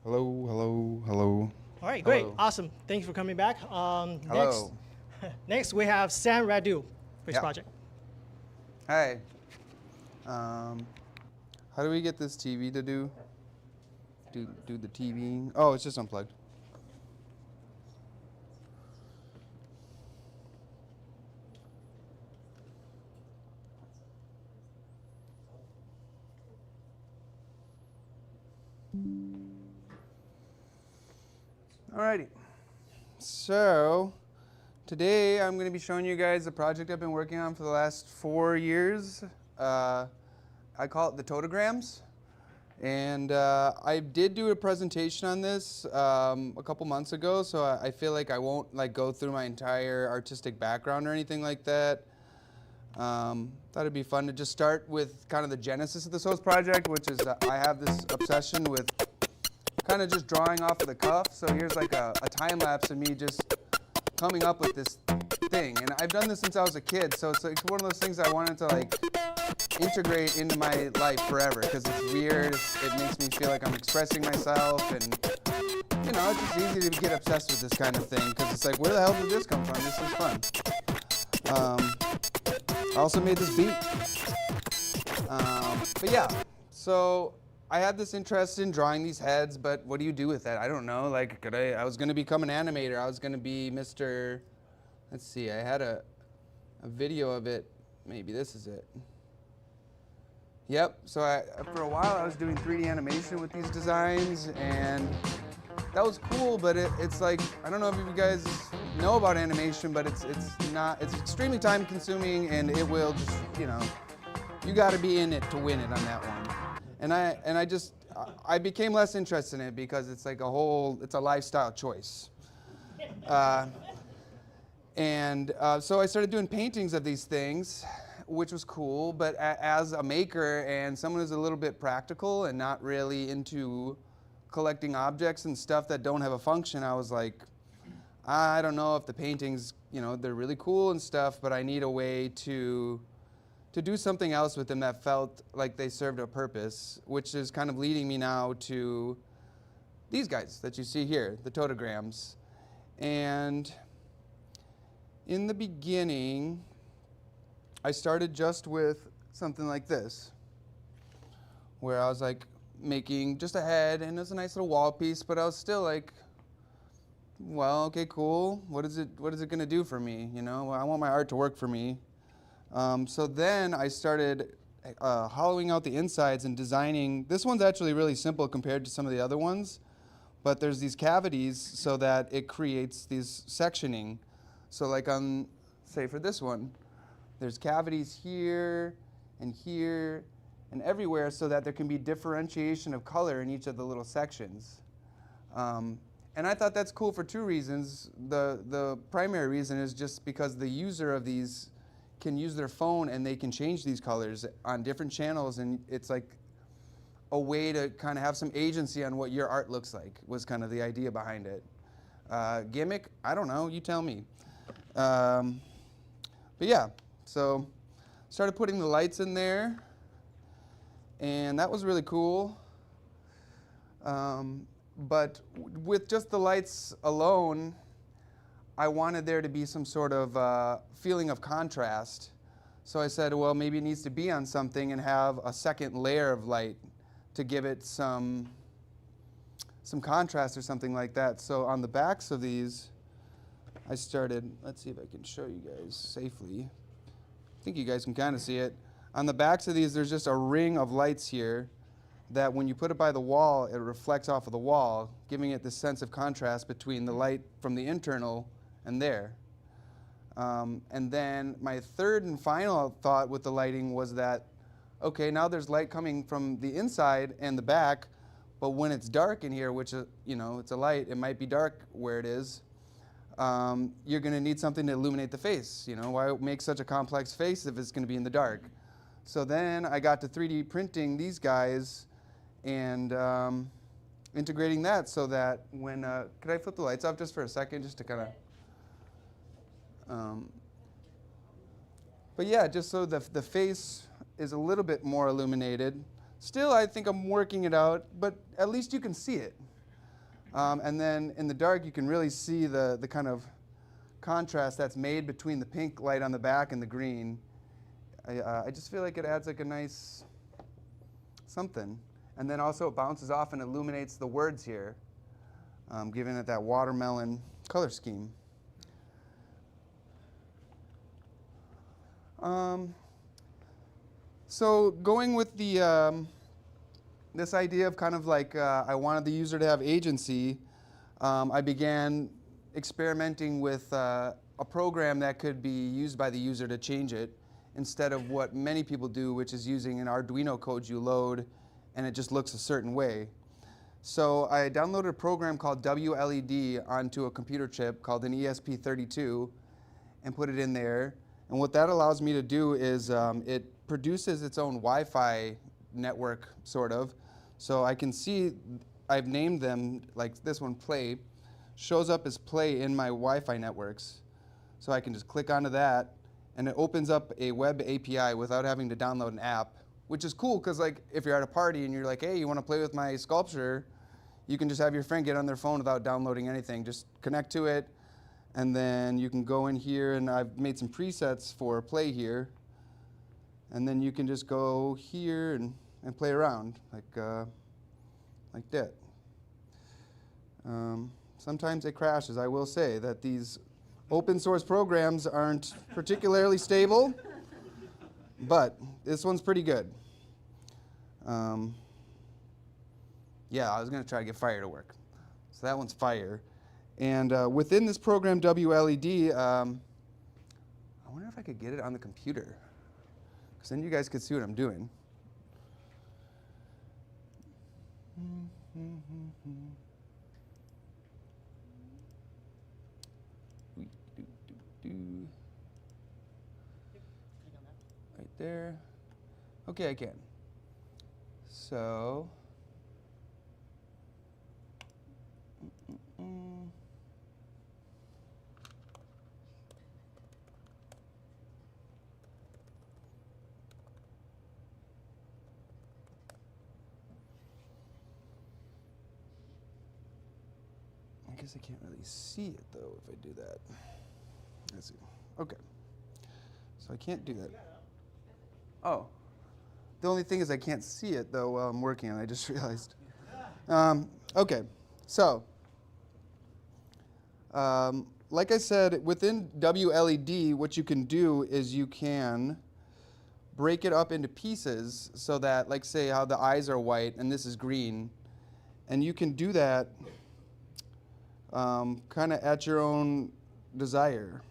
Hello, hello, hello. All right, great, Hello. awesome. Thanks for coming back. Hello. Next we have Sam Radu for his Yeah. project. Hi. How do we get this TV to do the TV? Oh, it's just unplugged. Alrighty. So today I'm going to be showing you guys a project I've been working on for the last 4 years. I call it the totograms. And I did do a presentation on this a couple months ago, so I feel like I won't go through my entire artistic background or anything like that. Thought it'd be fun to just start with kind of the genesis of this whole project, which is I have this obsession with kind of just drawing off of the cuff. So here's like a time lapse of me just coming up with this thing. And I've done this since I was a kid, so it's like one of those things I wanted to integrate into my life forever, because it's weird, it makes me feel like I'm expressing myself, and you know, it's just easy to get obsessed with this kind of thing, because it's like, where the hell did this come from? This is fun. I also made this beat. But yeah, so I had this interest in drawing these heads, but what do you do with that? I don't know. Like, I was going to become an animator. I was going to be Mr. Let's see, I had a video of it. Maybe this is it. Yep, so for a while I was doing 3D animation with these designs, and that was cool, but it's like, I don't know if you guys know about animation, but it's extremely time consuming, and it will just, you know, you gotta be in it to win it on that one. And I became less interested in it because it's like it's a lifestyle choice. So I started doing paintings of these things, which was cool, but as a maker and someone who's a little bit practical and not really into collecting objects and stuff that don't have a function, I was like, I don't know if the paintings, you know, they're really cool and stuff, but I need a way to do something else with them that felt like they served a purpose, which is kind of leading me now to these guys that you see here, the totograms. And in the beginning, I started just with something like this, where I was like making just a head, and it was a nice little wall piece, but I was still like, well, okay, cool. What is it gonna do for me? You know, I want my art to work for me. So then I started hollowing out the insides and designing. This one's actually really simple compared to some of the other ones, but there's these cavities so that it creates these sectioning. So like on, say for this one, there's cavities here and everywhere, so that there can be differentiation of color in each of the little sections. And I thought that's cool for two reasons. The primary reason is just because the user of these can use their phone and they can change these colors on different channels, and it's like a way to kind of have some agency on what your art looks like, was kind of the idea behind it. Gimmick, I don't know, you tell me. But yeah, so started putting the lights in there, and that was really cool. But with just the lights alone, I wanted there to be some sort of feeling of contrast. So I said, well, maybe it needs to be on something and have a second layer of light to give it some contrast or something like that. So on the backs of these, I started, let's see if I can show you guys safely. I think you guys can kind of see it. On the backs of these, there's just a ring of lights here that when you put it by the wall, it reflects off of the wall, giving it this sense of contrast between the light from the internal and there. And then my third and final thought with the lighting was that, okay, now there's light coming from the inside and the back, but when it's dark in here, which, you know, it's a light, it might be dark where it is, you're gonna need something to illuminate the face. You know, why make such a complex face if it's gonna be in the dark? So then I got to 3D printing these guys and integrating that so that when, could I flip the lights off just for a second, just to kind of, but yeah, just so the face is a little bit more illuminated. Still, I think I'm working it out, but at least you can see it. And then in the dark, you can really see the kind of contrast that's made between the pink light on the back and the green. I just feel like it adds like a nice something. And then also it bounces off and illuminates the words here, giving it that watermelon color scheme. So going with the this idea of kind of like I wanted the user to have agency, I began experimenting with a program that could be used by the user to change it instead of what many people do, which is using an Arduino code you load and it just looks a certain way. So I downloaded a program called WLED onto a computer chip called an ESP32 and put it in there. And what that allows me to do is it produces its own Wi-Fi network, sort of. So I can see, I've named them, like this one, Play, shows up as Play in my Wi-Fi networks. So I can just click onto that, and it opens up a web API without having to download an app, which is cool, because like if you're at a party and you're like, hey, you want to play with my sculpture, you can just have your friend get on their phone without downloading anything. Just connect to it, and then you can go in here, and I've made some presets for Play here. And then you can just go here and play around like that. Sometimes it crashes. I will say that these open source programs aren't particularly stable, but this one's pretty good. Yeah, I was going to try to get Fire to work. So that one's Fire. And within this program, WLED, I wonder if I could get it on the computer, because then you guys could see what I'm doing. Right there. Okay, I can. So. I guess I can't really see it though if I do that. Let's see. Okay. So I can't do that. Oh. The only thing is I can't see it though while I'm working on it. I just realized. Okay. So. Like I said, within WLED, what you can do is you can break it up into pieces so that, like say how the eyes are white and this is green, and you can do that kind of at your own desire.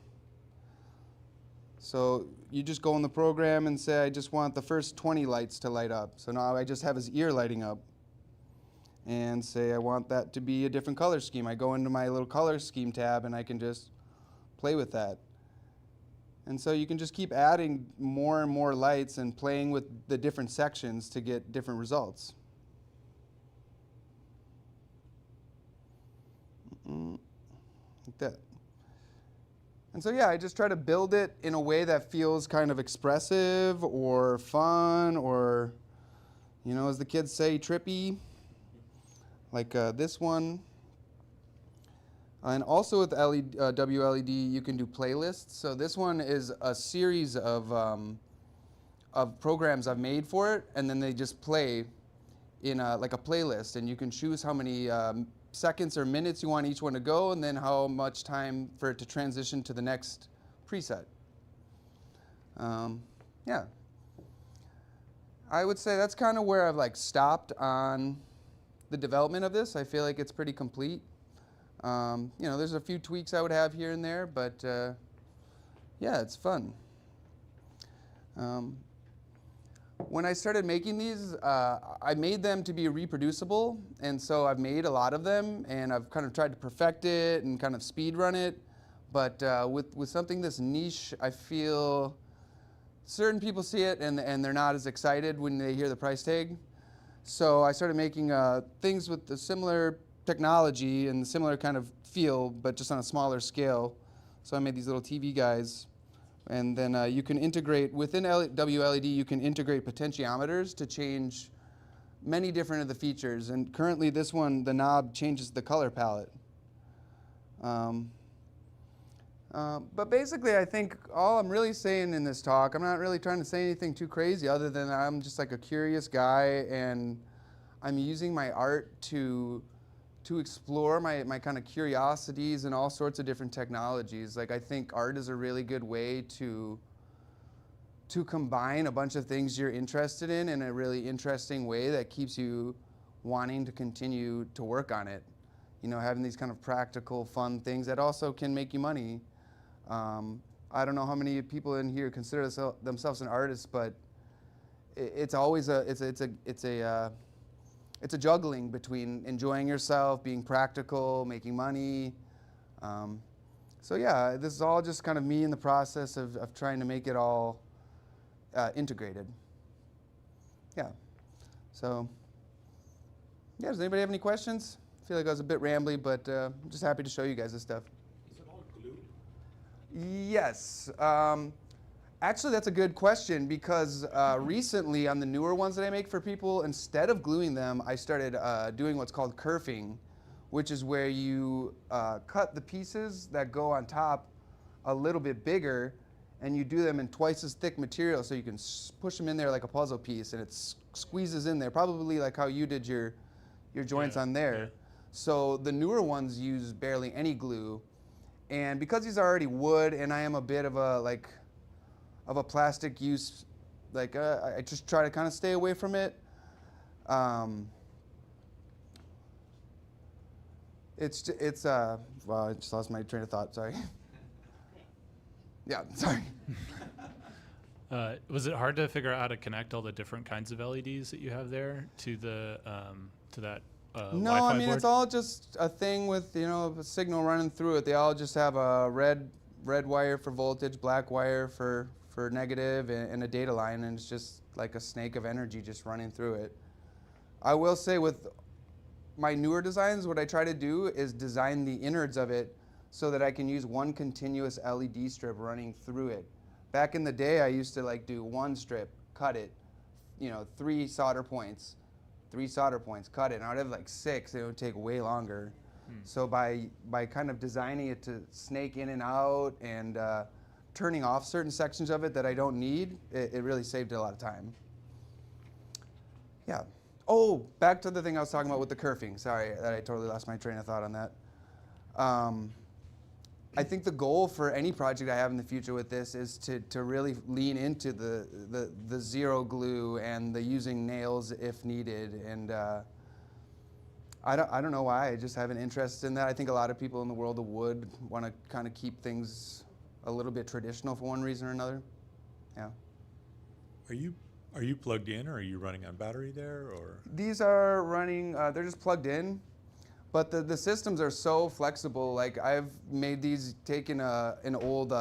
So you just go in the program and say, I just want the first 20 lights to light up. So now I just have his ear lighting up. And say I want that to be a different color scheme. I go into my little color scheme tab and I can just play with that. And so you can just keep adding more and more lights and playing with the different sections to get different results. Like that. And so yeah, I just try to build it in a way that feels kind of expressive or fun or, you know, as the kids say, trippy. Like this one. And also with WLED, you can do playlists. So this one is a series of programs I've made for it, and then they just play in like a playlist. And you can choose how many seconds or minutes you want each one to go, and then how much time for it to transition to the next preset. Yeah. I would say that's kind of where I've like stopped on the development of this. I feel like it's pretty complete. You know, there's a few tweaks I would have here and there, but yeah, it's fun. When I started making these, I made them to be reproducible, and so I've made a lot of them, and I've kind of tried to perfect it and kind of speed run it. But with something this niche, I feel certain people see it and they're not as excited when they hear the price tag. So I started making things with the similar technology and the similar kind of feel, but just on a smaller scale. So I made these little TV guys. And then you can integrate, within WLED, you can integrate potentiometers to change many different of the features. And currently this one, the knob changes the color palette. But basically, I think all I'm really saying in this talk, I'm not really trying to say anything too crazy other than I'm just like a curious guy, and I'm using my art to explore my kind of curiosities and all sorts of different technologies. Like, I think art is a really good way to combine a bunch of things you're interested in a really interesting way that keeps you wanting to continue to work on it. You know, having these kind of practical, fun things that also can make you money. I don't know how many people in here consider themselves an artist, but it's always it's a juggling between enjoying yourself, being practical, making money. So yeah, this is all just kind of me in the process of trying to make it all integrated. Yeah. So yeah, does anybody have any questions? I feel like I was a bit rambly, but I'm just happy to show you guys this stuff. Is it all glue? Yes. Actually, that's a good question, because recently on the newer ones that I make for people, instead of gluing them, I started doing what's called kerfing, which is where you cut the pieces that go on top a little bit bigger, and you do them in twice as thick material, so you can push them in there like a puzzle piece, and it squeezes in there, probably like how you did your joints on there. Yeah. So the newer ones use barely any glue, and because these are already wood, and I am a bit of a plastic use, like I just try to kind of stay away from it. Well, I just lost my train of thought. Sorry. Yeah, sorry. Was it hard to figure out how to connect all the different kinds of LEDs that you have there to the to that No, Wi-Fi I mean, board? it's all just a thing with, you know, a signal running through it. They all just have a red wire for voltage, black wire for negative, and a data line, and it's just like a snake of energy just running through it. I will say with my newer designs, what I try to do is design the innards of it so that I can use one continuous LED strip running through it. Back in the day, I used to like do one strip, cut it, you know, 3 solder points, cut it, and I'd have like 6, it would take way longer. So by kind of designing it to snake in and out and turning off certain sections of it that I don't need, it really saved a lot of time. Yeah. Oh, back to the thing I was talking about with the kerfing. Sorry, that I totally lost my train of thought on that. I think the goal for any project I have in the future with this is to really lean into the zero glue and the using nails if needed. And I don't know why. I just have an interest in that. I think a lot of people in the world of wood want to kind of keep things a little bit traditional for one reason or another. Yeah. Are you plugged in, or are you running on battery there, or? These are running. They're just plugged in. But the systems are so flexible. Like, I've made these, taken an old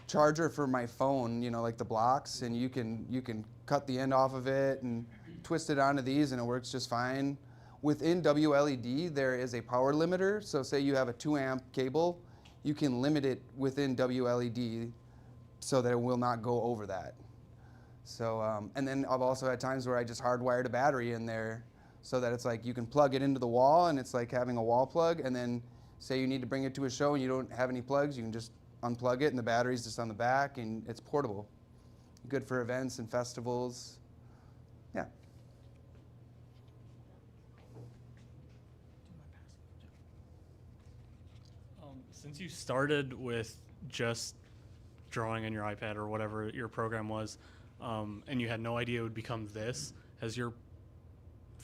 charger for my phone, you know, like the blocks, and you can cut the end off of it and twist it onto these, and it works just fine. Within WLED, there is a power limiter. So say you have a 2 amp cable, you can limit it within WLED so that it will not go over that. So, and then I've also had times where I just hardwired a battery in there, so that it's like you can plug it into the wall, and it's like having a wall plug, and then say you need to bring it to a show and you don't have any plugs, you can just unplug it and the battery's just on the back, and it's portable. Good for events and festivals. Yeah. Since you started with just drawing on your iPad or whatever your program was, and you had no idea it would become this, has your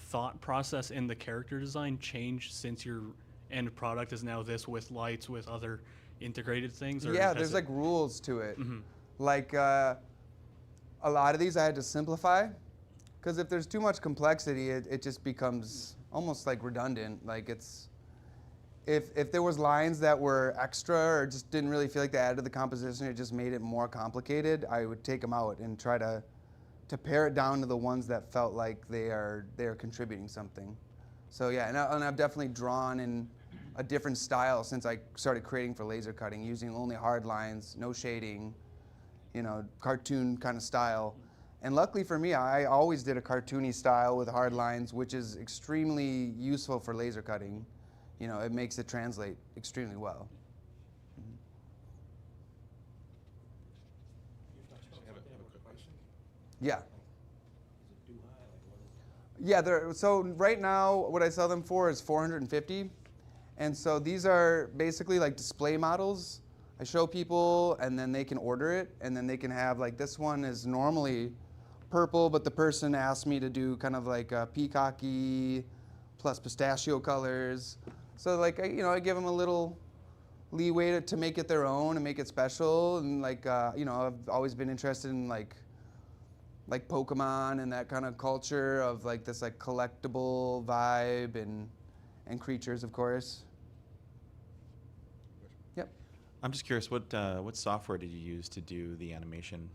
thought process in the character design changed since your end product is now this with lights, with other integrated things? Or yeah, there's like rules to it. Mm-hmm. Like a lot of these I had to simplify, because if there's too much complexity, it just becomes almost like redundant. Like it's, if there was lines that were extra or just didn't really feel like they added to the composition, it just made it more complicated, I would take them out and try to pare it down to the ones that felt like they're contributing something. So yeah, and I've definitely drawn in a different style since I started creating for laser cutting, using only hard lines, no shading, you know, cartoon kind of style. And luckily for me, I always did a cartoony style with hard lines, which is extremely useful for laser cutting. You know, it makes it translate extremely well. Yeah. Yeah, so right now what I sell them for is $450. And so these are basically like display models. I show people and then they can order it, and then they can have, like, this one is normally purple, but the person asked me to do kind of like a peacocky plus pistachio colors. So like, I give them a little leeway to make it their own and make it special. And like, I've always been interested in like Pokemon and that kind of culture of like this like collectible vibe and creatures, of course. Yep. I'm just curious, what software did you use to do the animation?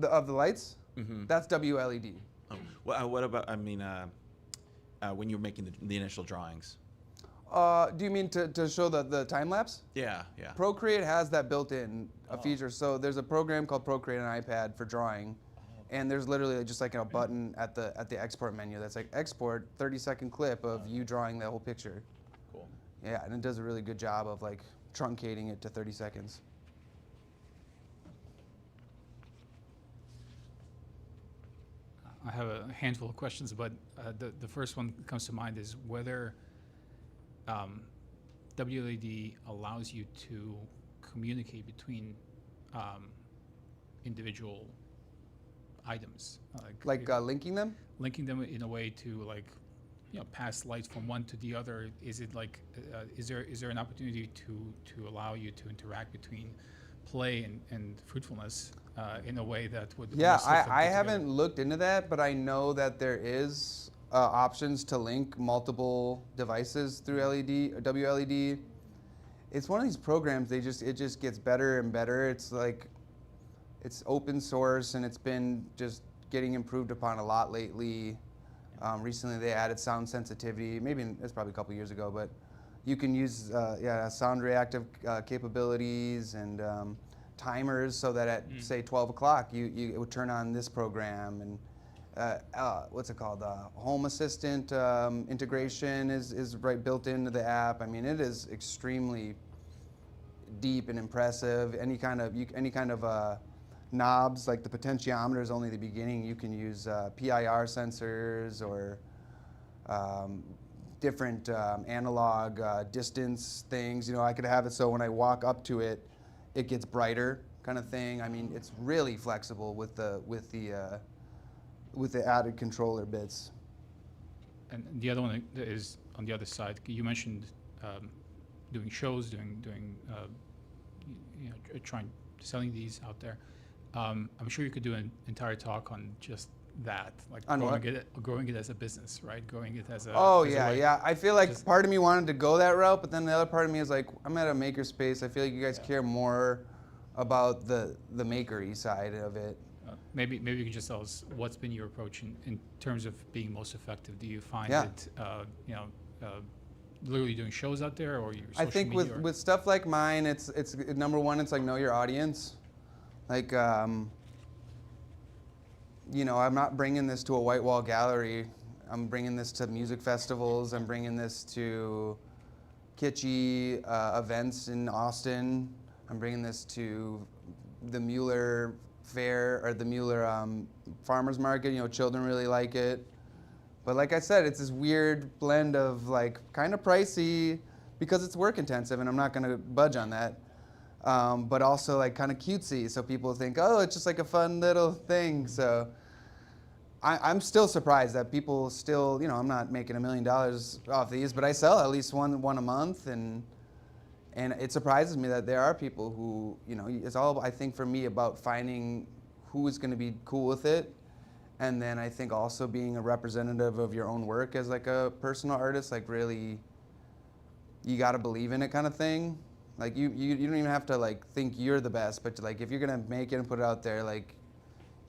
Of the lights? Mm-hmm. That's WLED. Oh. What about, when you were making the initial drawings? Do you mean to show the time lapse? Yeah, yeah. Procreate has that built in feature. So there's a program called Procreate on iPad for drawing. And there's literally just like a button at the export menu that's like export 30-second clip of you drawing the whole picture. Cool. Yeah, and it does a really good job of like truncating it to 30 seconds. I have a handful of questions, but the first one that comes to mind is whether WLED allows you to communicate between individual items. Like linking them? Linking them in a way to pass light from one to the other. Is it like, is there an opportunity to allow you to interact between play and fruitfulness in a way that would? Yeah, I haven't looked into that, but I know that there is options to link multiple devices through LED or WLED. It's one of these programs. It just gets better and better. It's like, it's open source and it's been just getting improved upon a lot lately. Recently they added sound sensitivity. Maybe it's probably a couple years ago, but you can use sound reactive capabilities and timers so that at say 12 o'clock it would turn on this program. And what's it called? Home Assistant integration is right built into the app. I mean, it is extremely deep and impressive. Any kind of knobs, like the potentiometer is only the beginning. You can use PIR sensors or different analog distance things. You know, I could have it so when I walk up to it, it gets brighter, kind of thing. I mean, it's really flexible with the added controller bits. And the other one is on the other side. You mentioned doing shows, selling these out there. I'm sure you could do an entire talk on just that, like growing it as a business, right? Growing it as a yeah. I feel like part of me wanted to go that route, but then the other part of me is like, I'm at a makerspace. I feel like you guys care more about the makery side of it. Maybe you could just tell us what's been your approach in terms of being most effective. Do you find it, literally doing shows out there, or your social I think media, with stuff like mine, it's number one, it's like know your audience. Like, I'm not bringing this to a white wall gallery. I'm bringing this to music festivals. I'm bringing this to kitschy events in Austin. I'm bringing this to the Mueller Fair or the Mueller Farmers Market. Children really like it. But like I said, it's this weird blend of like kind of pricey because it's work intensive, and I'm not going to budge on that. But also like kind of cutesy, so people think, oh, it's just like a fun little thing. So I'm still surprised that people still, I'm not making $1 million off these, but I sell at least one a month, and it surprises me that there are people who, it's all, I think, for me about finding who is going to be cool with it, and then I think also being a representative of your own work as like a personal artist, like really, you got to believe in it, kind of thing. Like you don't even have to like think you're the best, but like if you're gonna make it and put it out there, like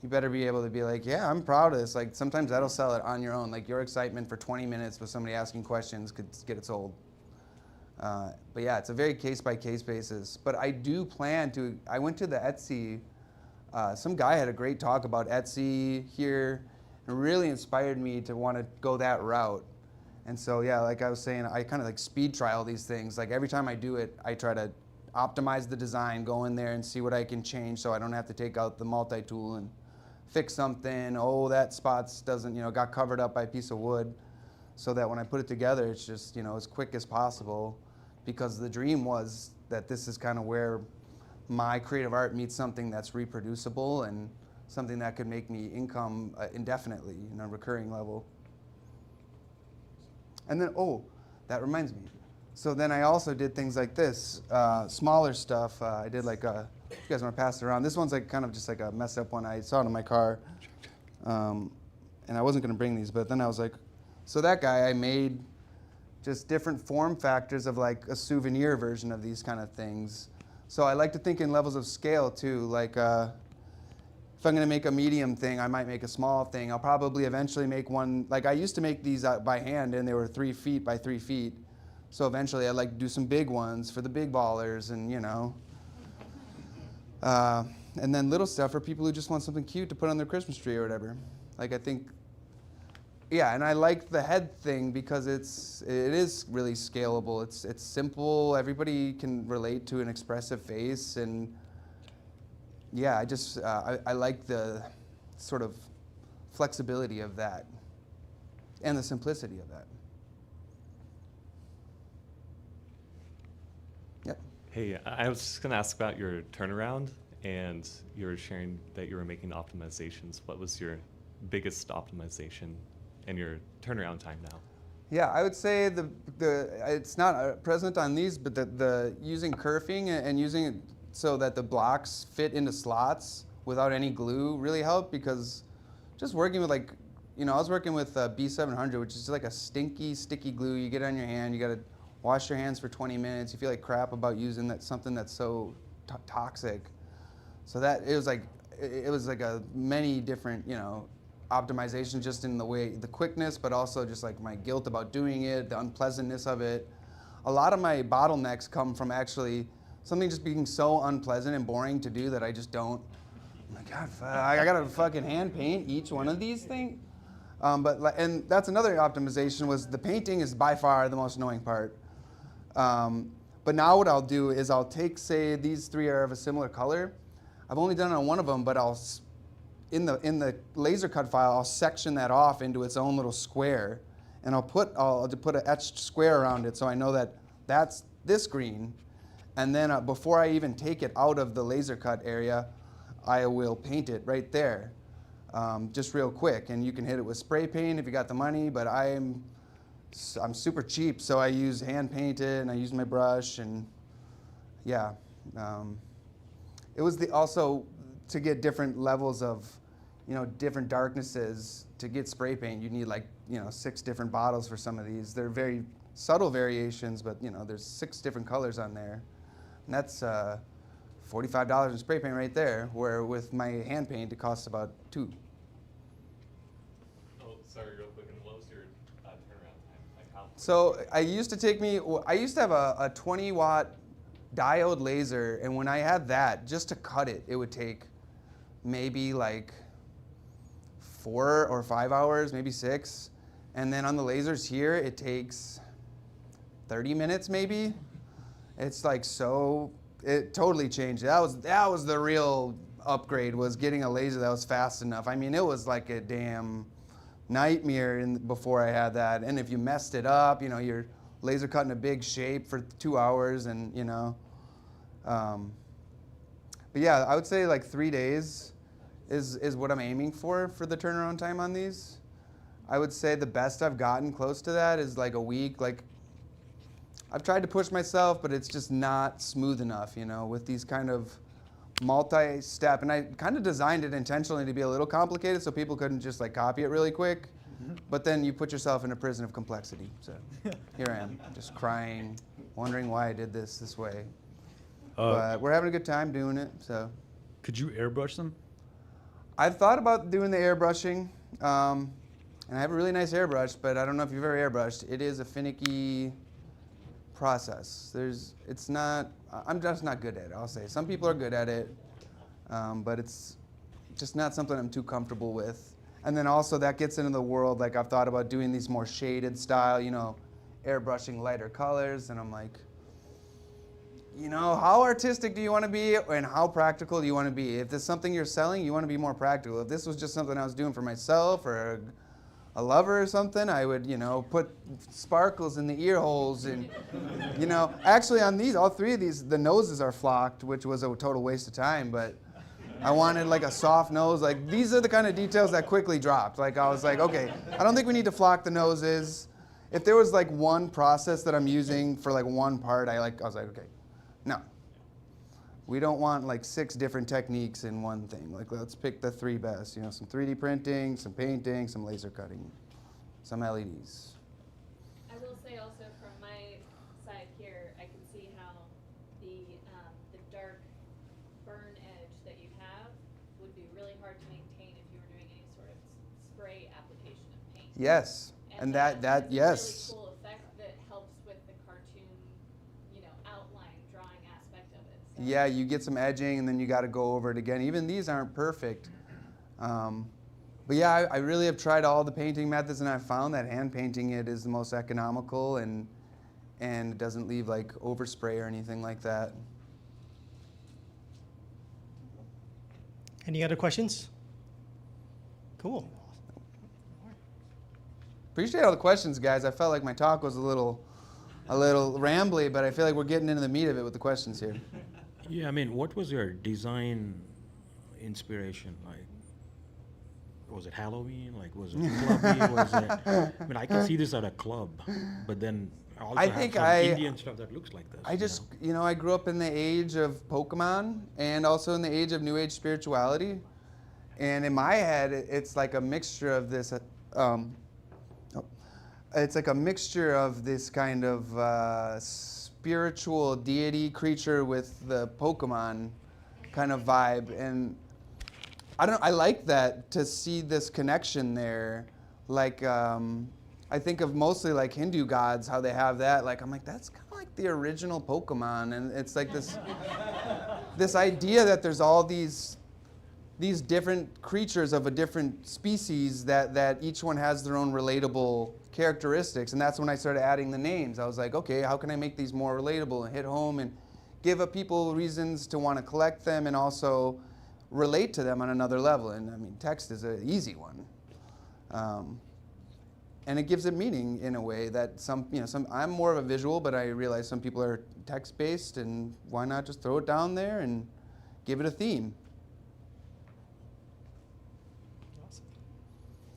you better be able to be like, yeah, I'm proud of this. Like sometimes that'll sell it on your own. Like your excitement for 20 minutes with somebody asking questions could get it sold. But yeah, it's a very case by case basis. But I do plan to. I went to the Etsy some guy had a great talk about Etsy here, and really inspired me to want to go that route. And so, yeah, like I was saying, I kind of like speed trial these things. Like every time I do it, I try to optimize the design, go in there and see what I can change so I don't have to take out the multi-tool and fix something. Oh, that spot's doesn't, got covered up by a piece of wood. So that when I put it together, it's just, as quick as possible, because the dream was that this is kind of where my creative art meets something that's reproducible and something that could make me income indefinitely, a recurring level. And then, that reminds me. So then I also did things like this, smaller stuff. I did like if you guys want to pass it around. This one's like kind of just like a messed up one. I saw it in my car, and I wasn't going to bring these, but then I was like, so that guy, I made just different form factors of like a souvenir version of these kind of things. So I like to think in levels of scale too. Like if I'm going to make a medium thing, I might make a small thing. I'll probably eventually make one. Like I used to make these by hand, and they were 3 feet by 3 feet. So eventually I'd like to do some big ones for the big ballers, and and then little stuff for people who just want something cute to put on their Christmas tree or whatever. Like I think, yeah, and I like the head thing because it is really scalable. It's simple. Everybody can relate to an expressive face, and yeah, I like the sort of flexibility of that and the simplicity of that. Yep. Hey, I was just going to ask about your turnaround, and you were sharing that you were making optimizations. What was your biggest optimization and your turnaround time now? Yeah, I would say it's not present on these, but the using kerfing and using it so that the blocks fit into slots without any glue really helped, because just working with I was working with B700, which is like a stinky, sticky glue. You get it on your hand, you got to wash your hands for 20 minutes. You feel like crap about using something that's so toxic. So that it was like a many different optimization just in the quickness, but also just like my guilt about doing it, the unpleasantness of it. A lot of my bottlenecks come from actually something just being so unpleasant and boring to do that I just don't. Oh my God, I gotta fucking hand paint each one of these things. And that's another optimization, was the painting is by far the most annoying part. But now what I'll do is I'll take, say these 3 are of a similar color. I've only done it on one of them, but in the laser cut file, I'll section that off into its own little square, and I'll put an etched square around it so I know that that's this green. And then before I even take it out of the laser cut area, I will paint it right there, just real quick. And you can hit it with spray paint if you got the money, but I'm super cheap, so I use hand painted and I use my brush, and yeah. It was also to get different levels of, different darknesses. To get spray paint, you need 6 different bottles for some of these. They're very subtle variations, but there's 6 different colors on there. And that's $45 in spray paint right there, where with my hand paint, it costs about $2. Oh, sorry, real quick, and what was your turnaround time? Like how? So I used to have a 20-watt diode laser, and when I had that, just to cut it, it would take maybe like 4 or 5 hours, maybe 6. And then on the lasers here, it takes 30 minutes maybe. It's like it totally changed. That was the real upgrade, was getting a laser that was fast enough. I mean, it was like a damn nightmare before I had that. And if you messed it up, you're laser cutting a big shape for 2 hours, and but yeah, I would say like 3 days is what I'm aiming for the turnaround time on these. I would say the best I've gotten close to that is like a week. Like, I've tried to push myself, but it's just not smooth enough, with these kind of multi-step. And I kind of designed it intentionally to be a little complicated so people couldn't just like copy it really quick. But then you put yourself in a prison of complexity. So here I am, just crying, wondering why I did this way. But we're having a good time doing it. So. Could you airbrush them? I've thought about doing the airbrushing, and I have a really nice airbrush, but I don't know if you've ever airbrushed. It is a finicky process. I'm just not good at it, I'll say. Some people are good at it, but just not something I'm too comfortable with. And then also that gets into the world, like I've thought about doing these more shaded style, you know, airbrushing lighter colors, and I'm like, you know, how artistic do you want to be and how practical do you want to be? If there's something you're selling, you want to be more practical. If this was just something I was doing for myself or a lover or something, I would, you know, put sparkles in the ear holes and, you know, actually on these, all three of these, the noses are flocked, which was a total waste of time, but I wanted like a soft nose. Like these are the kind of details that quickly dropped. Like I was like, okay, I don't think we need to flock the noses. If there was like one process that I'm using for like one part, I was like, okay, no. We don't want like 6 different techniques in one thing. Like let's pick the 3 best, you know, some 3D printing, some painting, some laser cutting, some LEDs. I will say also from my side here, I can see how the dark burn edge that you have would be really hard to maintain if you were doing any sort of spray application of paint. Yes, and that yes. Really cool effect that helps with the cartoon, you know, outline drawing aspect of it. So. Yeah, you get some edging and then you got to go over it again. Even these aren't perfect. But yeah, I really have tried all the painting methods, and I've found that hand painting it is the most economical and it doesn't leave like overspray or anything like that. Any other questions? Cool. Appreciate all the questions, guys. I felt like my talk was a little rambly, but I feel like we're getting into the meat of it with the questions here. Yeah, I mean, what was your design inspiration? Like, was it Halloween? Like, was it clubby? Was it? I mean, I can see this at a club, but then I also have some Indian stuff that looks like this. I just, you know, I grew up in the age of Pokemon and also in the age of New Age spirituality, and in my head, it's like a mixture of this. It's like a mixture of this kind of spiritual deity creature with the Pokemon kind of vibe, and I like that, to see this connection there. Like I think of mostly like Hindu gods, how they have that. Like I'm like, that's kind of like the original Pokemon, and it's like this this idea that there's all these different creatures of a different species that each one has their own relatable characteristics, and that's when I started adding the names. I was like, okay, how can I make these more relatable and hit home and give people reasons to want to collect them and also relate to them on another level? And I mean, text is an easy one, and it gives it meaning in a way that I'm more of a visual, but I realize some people are text-based, and why not just throw it down there and give it a theme?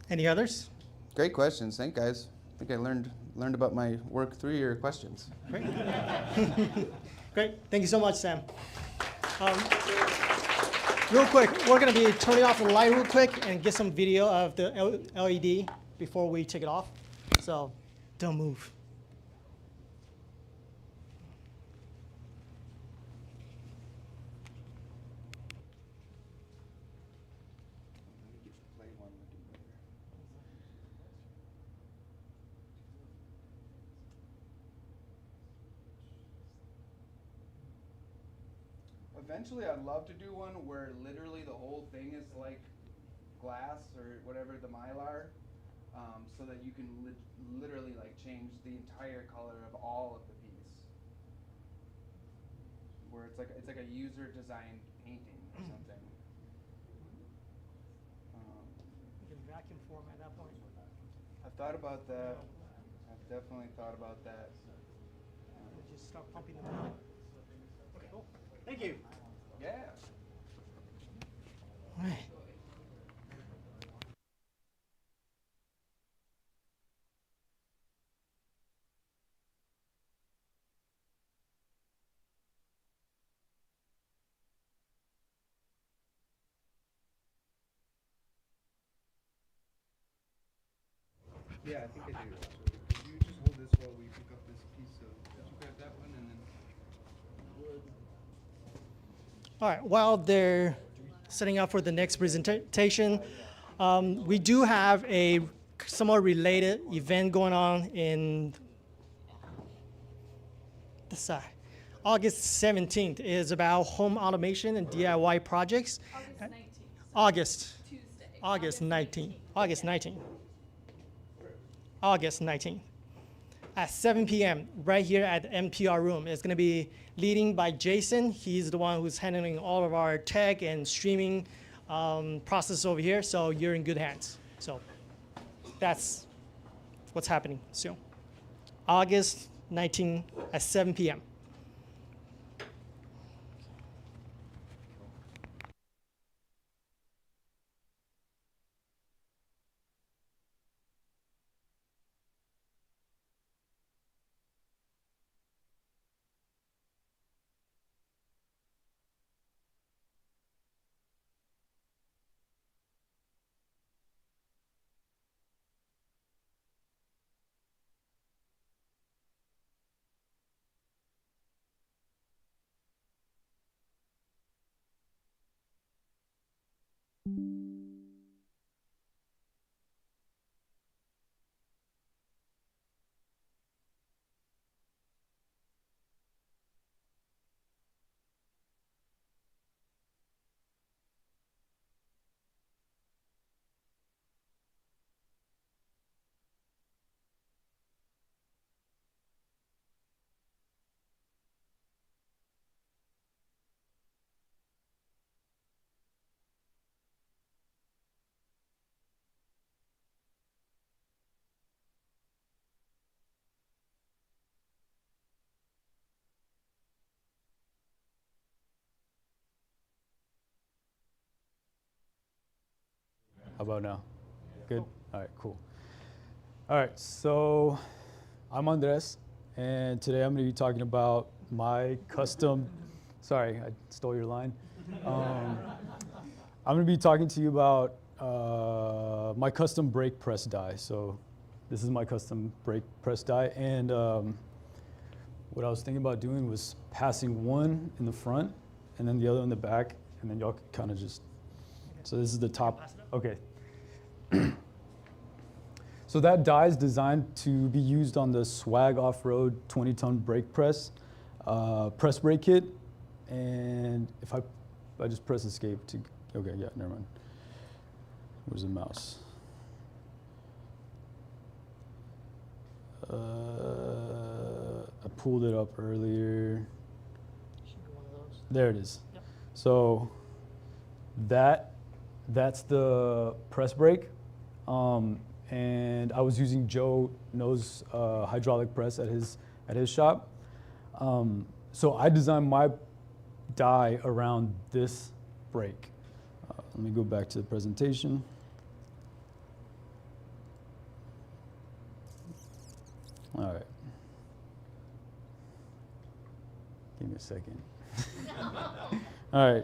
Any others? Great questions. Thank you, guys. I think I learned about my work through your questions. Great. Great. Thank you so much, Sam. Real quick, we're going to be turning off the light real quick and get some video of the LED before we take it off. So don't move. Eventually, I'd love to do one where literally the whole thing is like glass or whatever, the mylar, so that you can literally like change the entire color of all of the piece. Where it's like a user-designed painting or something. You can vacuum form at that point. I've thought about that. I've definitely thought about that. Just start pumping them out. Okay, cool. Thank you. Yeah. All right. Yeah, I think I do. So you just hold this while we pick up this piece of. Did you grab that one and then wood? All right, while they're setting up for the next presentation, we do have a somewhat related event going on in the side. August 17th is about home automation and DIY projects. August. Tuesday. August 19th. August 19th. August 19th. At 7 p.m. right here at the MPR room. It's going to be leading by Jason. He's the one who's handling all of our tech and streaming process over here. So you're in good hands. So that's what's happening soon. August 19th at 7 p.m. How about now? Good? All right, cool. All right, so I'm Andres, and today I'm going to be talking about my custom, sorry, I stole your line. I'm going to be talking to you about my custom brake press die. So this is my custom brake press die, and what I was thinking about doing was passing one in the front and then the other in the back, and then y'all could kind of just, so this is the top, okay. So that die is designed to be used on the Swag Off-Road 20-ton brake press brake kit. And if I just press escape to, okay, yeah, never mind. Where's the mouse? I pulled it up earlier. There it is. Yep. So that's the press brake. And I was using Joe No's hydraulic press at his shop. So I designed my die around this brake. Let me go back to the presentation. All right. Give me a second. All right.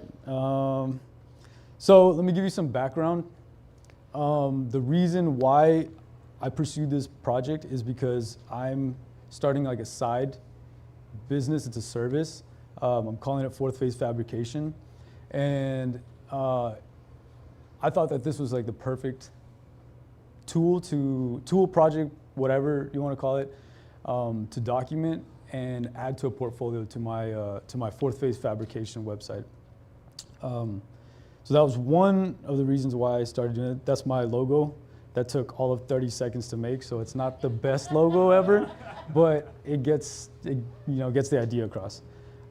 So let me give you some background. The reason why I pursued this project is because I'm starting like a side business. It's a service. I'm calling it Fourth Phase Fabrication. And I thought that this was like the perfect tool project, whatever you want to call it, to document and add to a portfolio to my Fourth Phase Fabrication website. So that was one of the reasons why I started doing it. That's my logo. That took all of 30 seconds to make, so it's not the best logo ever, but it gets the idea across.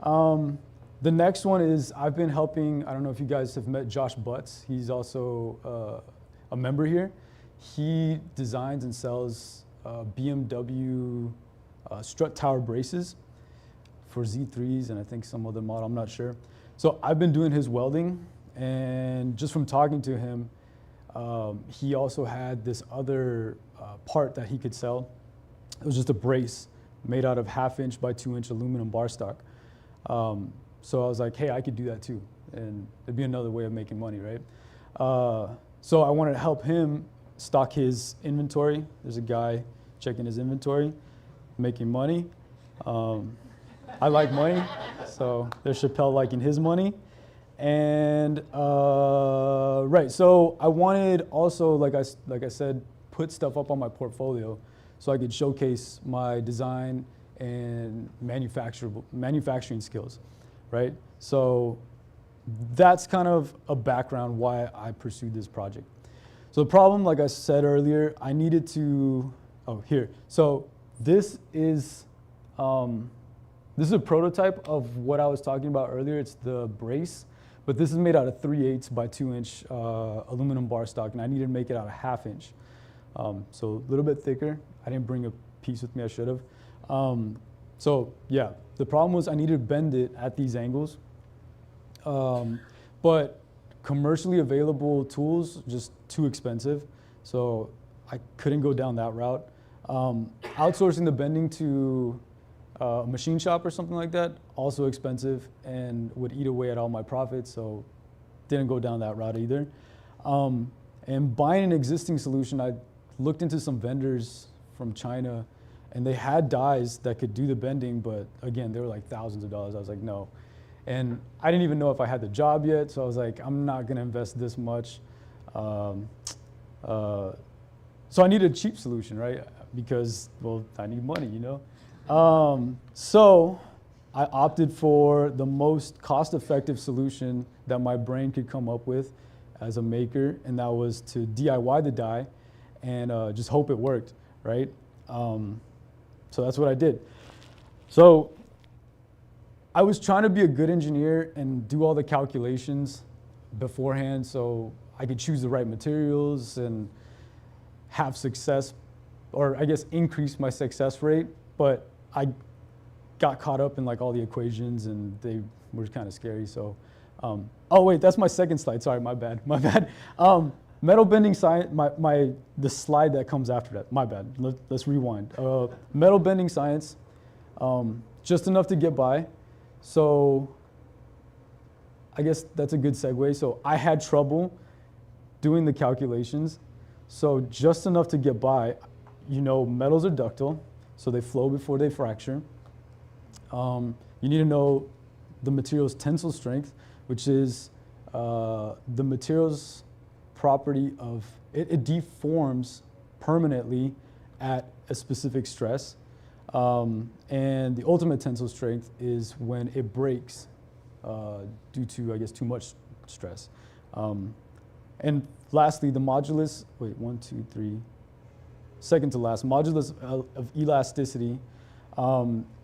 The next one is I've been helping, I don't know if you guys have met Josh Butts. He's also a member here. He designs and sells BMW strut tower braces for Z3s and I think some other model, I'm not sure. So I've been doing his welding. And just from talking to him, he also had this other part that he could sell. It was just a brace made out of 1/2" by 2" aluminum bar stock. So I was like, hey, I could do that too. And it'd be another way of making money, right? So I wanted to help him stock his inventory. There's a guy checking his inventory, making money. I like money, so there's Chappelle liking his money. And right, so I wanted also, like I said, put stuff up on my portfolio so I could showcase my design and manufacturing skills, right? So that's kind of a background why I pursued this project. So the problem, like I said earlier, I needed to, oh, here. So this is a prototype of what I was talking about earlier. It's the brace, but this is made out of 3/8 by 2-inch aluminum bar stock, and I needed to make it out of 1/2 inch. So a little bit thicker. I didn't bring a piece with me, I should have. So yeah, the problem was I needed to bend it at these angles. But commercially available tools, just too expensive. So I couldn't go down that route. Outsourcing the bending to a machine shop or something like that, also expensive and would eat away at all my profits. So didn't go down that route either. And buying an existing solution, I looked into some vendors from China and they had dies that could do the bending, but again, they were like thousands of dollars. I was like, no. And I didn't even know if I had the job yet, so I was like, I'm not gonna invest this much. So I needed a cheap solution, right? Because, well, I need money, you know? So I opted for the most cost-effective solution that my brain could come up with as a maker, and that was to DIY the die and just hope it worked, right? So that's what I did. So I was trying to be a good engineer and do all the calculations beforehand so I could choose the right materials and have success, or I guess increase my success rate. But I got caught up in like all the equations and they were kind of scary. So, oh wait, that's my second slide. Sorry, my bad. Metal bending science, the slide that comes after that, my bad. Let's rewind. Metal bending science, just enough to get by. So I guess that's a good segue. So I had trouble doing the calculations. So just enough to get by. You know, metals are ductile, so they flow before they fracture. You need to know the material's tensile strength, which is the material's property of, it deforms permanently at a specific stress. And the ultimate tensile strength is when it breaks due to, I guess, too much stress. And lastly, the modulus, second to last, modulus of elasticity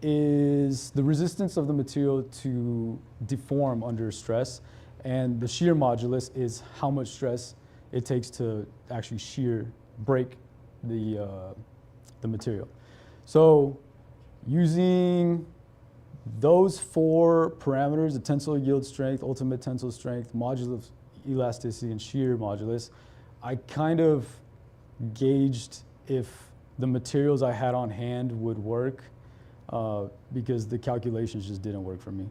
is the resistance of the material to deform under stress. And the shear modulus is how much stress it takes to actually break the material. So using those 4 parameters, the tensile yield strength, ultimate tensile strength, modulus elasticity, and shear modulus, I kind of gauged if the materials I had on hand would work because the calculations just didn't work for me.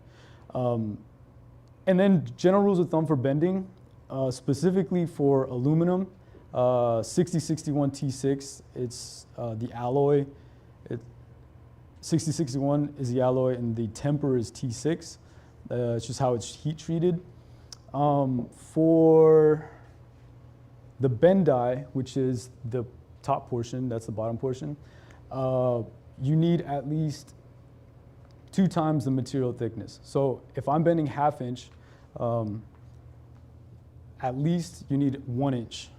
And then general rules of thumb for bending, specifically for aluminum, 6061 T6, it's the alloy. 6061 is the alloy and the temper is T6. It's just how it's heat treated. For the bend die, which is the top portion, that's the bottom portion, you need at least 2 times the material thickness. So if I'm bending 1/2 inch, at least you need 1 inch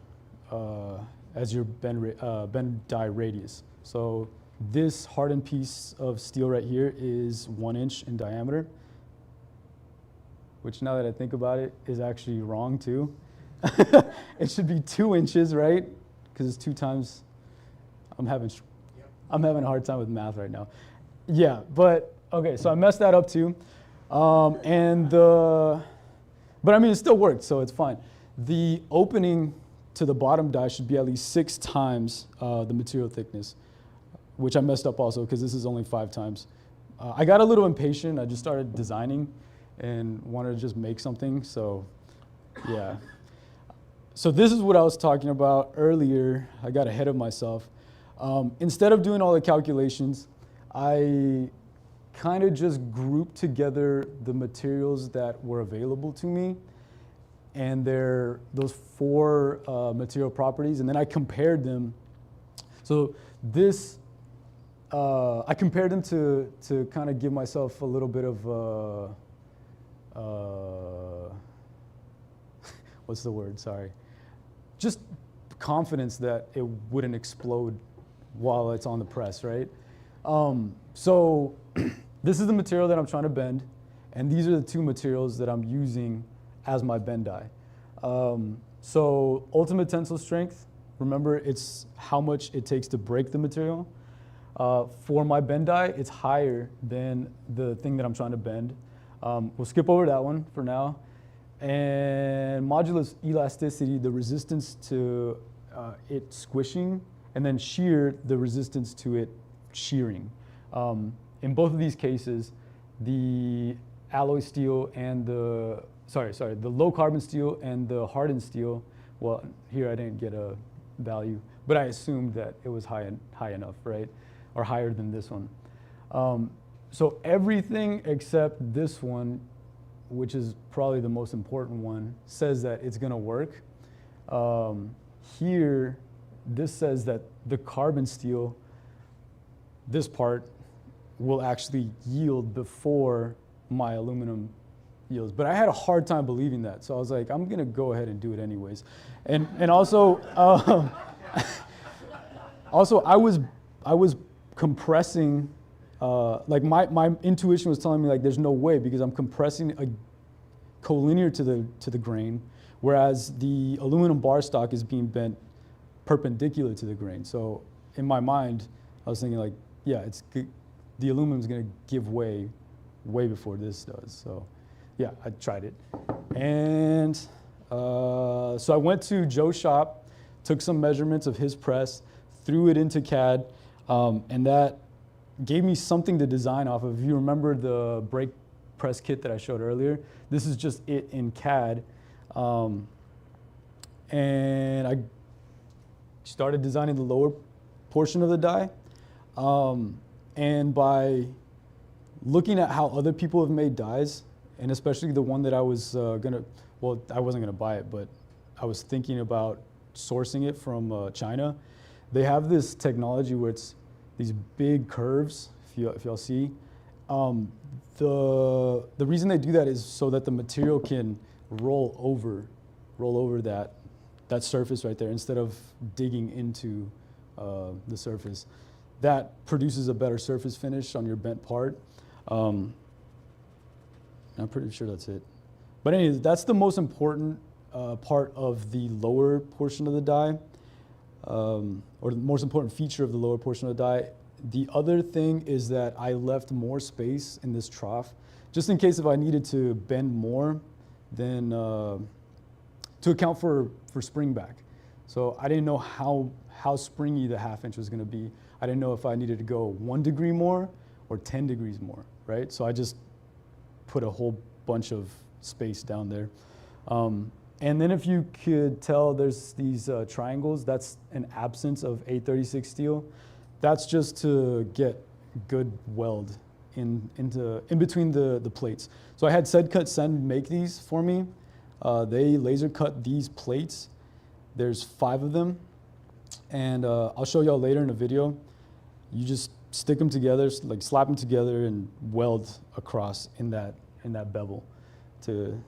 as your bend die radius. So this hardened piece of steel right here is 1 inch in diameter, which now that I think about it is actually wrong too. It should be 2 inches, right? Because it's 2 times, I'm having a hard time with math right now. Yeah, but okay, so I messed that up too. But I mean, it still worked, so it's fine. The opening to the bottom die should be at least 6 times the material thickness, which I messed up also because this is only 5 times. I got a little impatient. I just started designing and wanted to just make something, so yeah. So this is what I was talking about earlier. I got ahead of myself. Instead of doing all the calculations, I kind of just grouped together the materials that were available to me and those 4 material properties, and then I compared them. So this, I compared them to kind of give myself a little bit of what's the word, sorry. Just confidence that it wouldn't explode while it's on the press, right? So this is the material that I'm trying to bend, and these are the two materials that I'm using as my bend die. So ultimate tensile strength, remember it's how much it takes to break the material. For my bend die, it's higher than the thing that I'm trying to bend. We'll skip over that one for now. And modulus elasticity, the resistance to it squishing, and then shear, the resistance to it shearing. In both of these cases, the alloy steel and the low carbon steel and the hardened steel, well, here I didn't get a value, but I assumed that it was high enough, right? Or higher than this one. So everything except this one, which is probably the most important one, says that it's gonna work. Here, this says that the carbon steel, this part, will actually yield before my aluminum yields. But I had a hard time believing that, so I was like, I'm gonna go ahead and do it anyways. And also, also I was compressing, like my intuition was telling me like there's no way, because I'm compressing a collinear to the grain, whereas the aluminum bar stock is being bent perpendicular to the grain. So in my mind, I was thinking like, yeah, the aluminum is going to give way before this does. So yeah, I tried it. And so I went to Joe's shop, took some measurements of his press, threw it into CAD, and that gave me something to design off of. If you remember the brake press kit that I showed earlier, this is just it in CAD. And I started designing the lower portion of the die. And by looking at how other people have made dies, and especially the one that I was I wasn't gonna buy it, but I was thinking about sourcing it from China. They have this technology where it's these big curves, if y'all see. The reason they do that is so that the material can roll over that surface right there instead of digging into the surface. That produces a better surface finish on your bent part. I'm pretty sure that's it. But anyways, that's the most important part of the lower portion of the die, or the most important feature of the lower portion of the die. The other thing is that I left more space in this trough, just in case if I needed to bend more, then to account for spring back. So I didn't know how springy the ½ inch was gonna be. I didn't know if I needed to go 1 degree more or 10 degrees more, right? So I just put a whole bunch of space down there. And then if you could tell, there's these triangles, that's an absence of 836 steel. That's just to get good weld in between the plates. So I had Cut Send make these for me. They laser cut these plates. There's 5 of them. And I'll show y'all later in a video. You just stick them together, like slap them together and weld across in that bevel to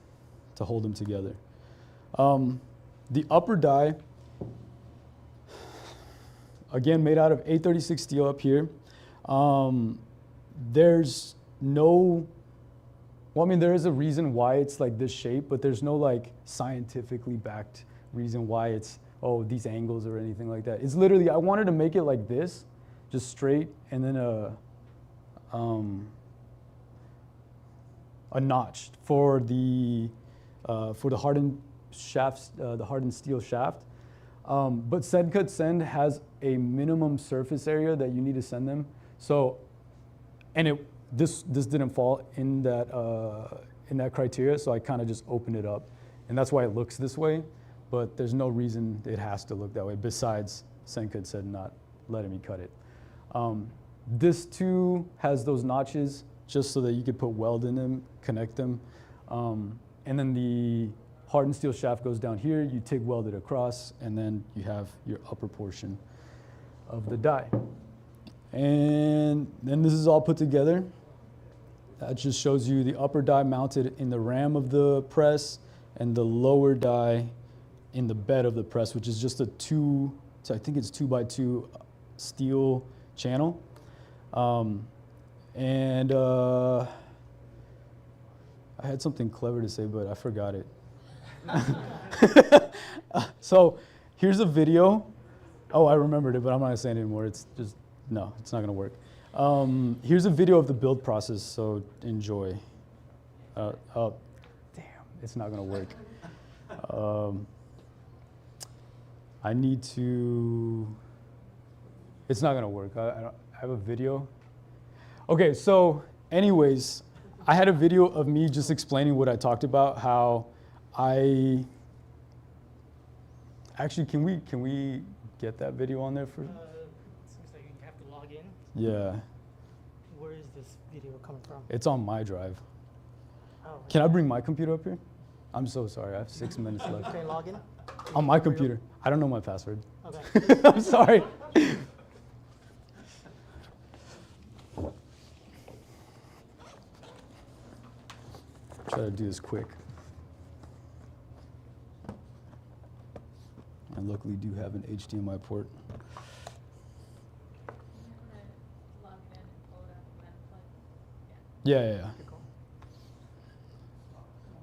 hold them together. The upper die, again, made out of 836 steel up here. There's no, well, I mean, there is a reason why it's like this shape, but there's no like scientifically backed reason why it's, oh, these angles or anything like that. It's literally, I wanted to make it like this, just straight, and then a notch for the hardened shafts, the hardened steel shaft. But Cut Send has a minimum surface area that you need to send them. So, and this didn't fall in that criteria, so I kind of just opened it up, and that's why it looks this way. But there's no reason it has to look that way besides Cut Send not letting me cut it. This too has those notches just so that you could put weld in them, connect them, and then the hardened steel shaft goes down here, you TIG weld it across, and then you have your upper portion of the die. And then this is all put together. That just shows you the upper die mounted in the ram of the press, and the lower die in the bed of the press, which is just a I think it's 2x2 steel channel. And I had something clever to say, but I forgot it. So here's a video. Oh, I remembered it, but I'm not gonna say it anymore. It's just, no, it's not gonna work. Here's a video of the build process, so enjoy. Oh, damn, it's not gonna work. I need to, it's not gonna work. I have a video. Okay, so anyways, I had a video of me just explaining what I talked about, how actually, can we get that video on there for? Seems like you have to log in. Yeah. Where is this video coming from? It's on my drive. Oh. Can I bring my computer up here? I'm so sorry, I have 6 minutes left. Can you log in? On my computer. I don't know my password. Okay. I'm sorry. Try to do this quick. I luckily do have an HDMI port. Yeah.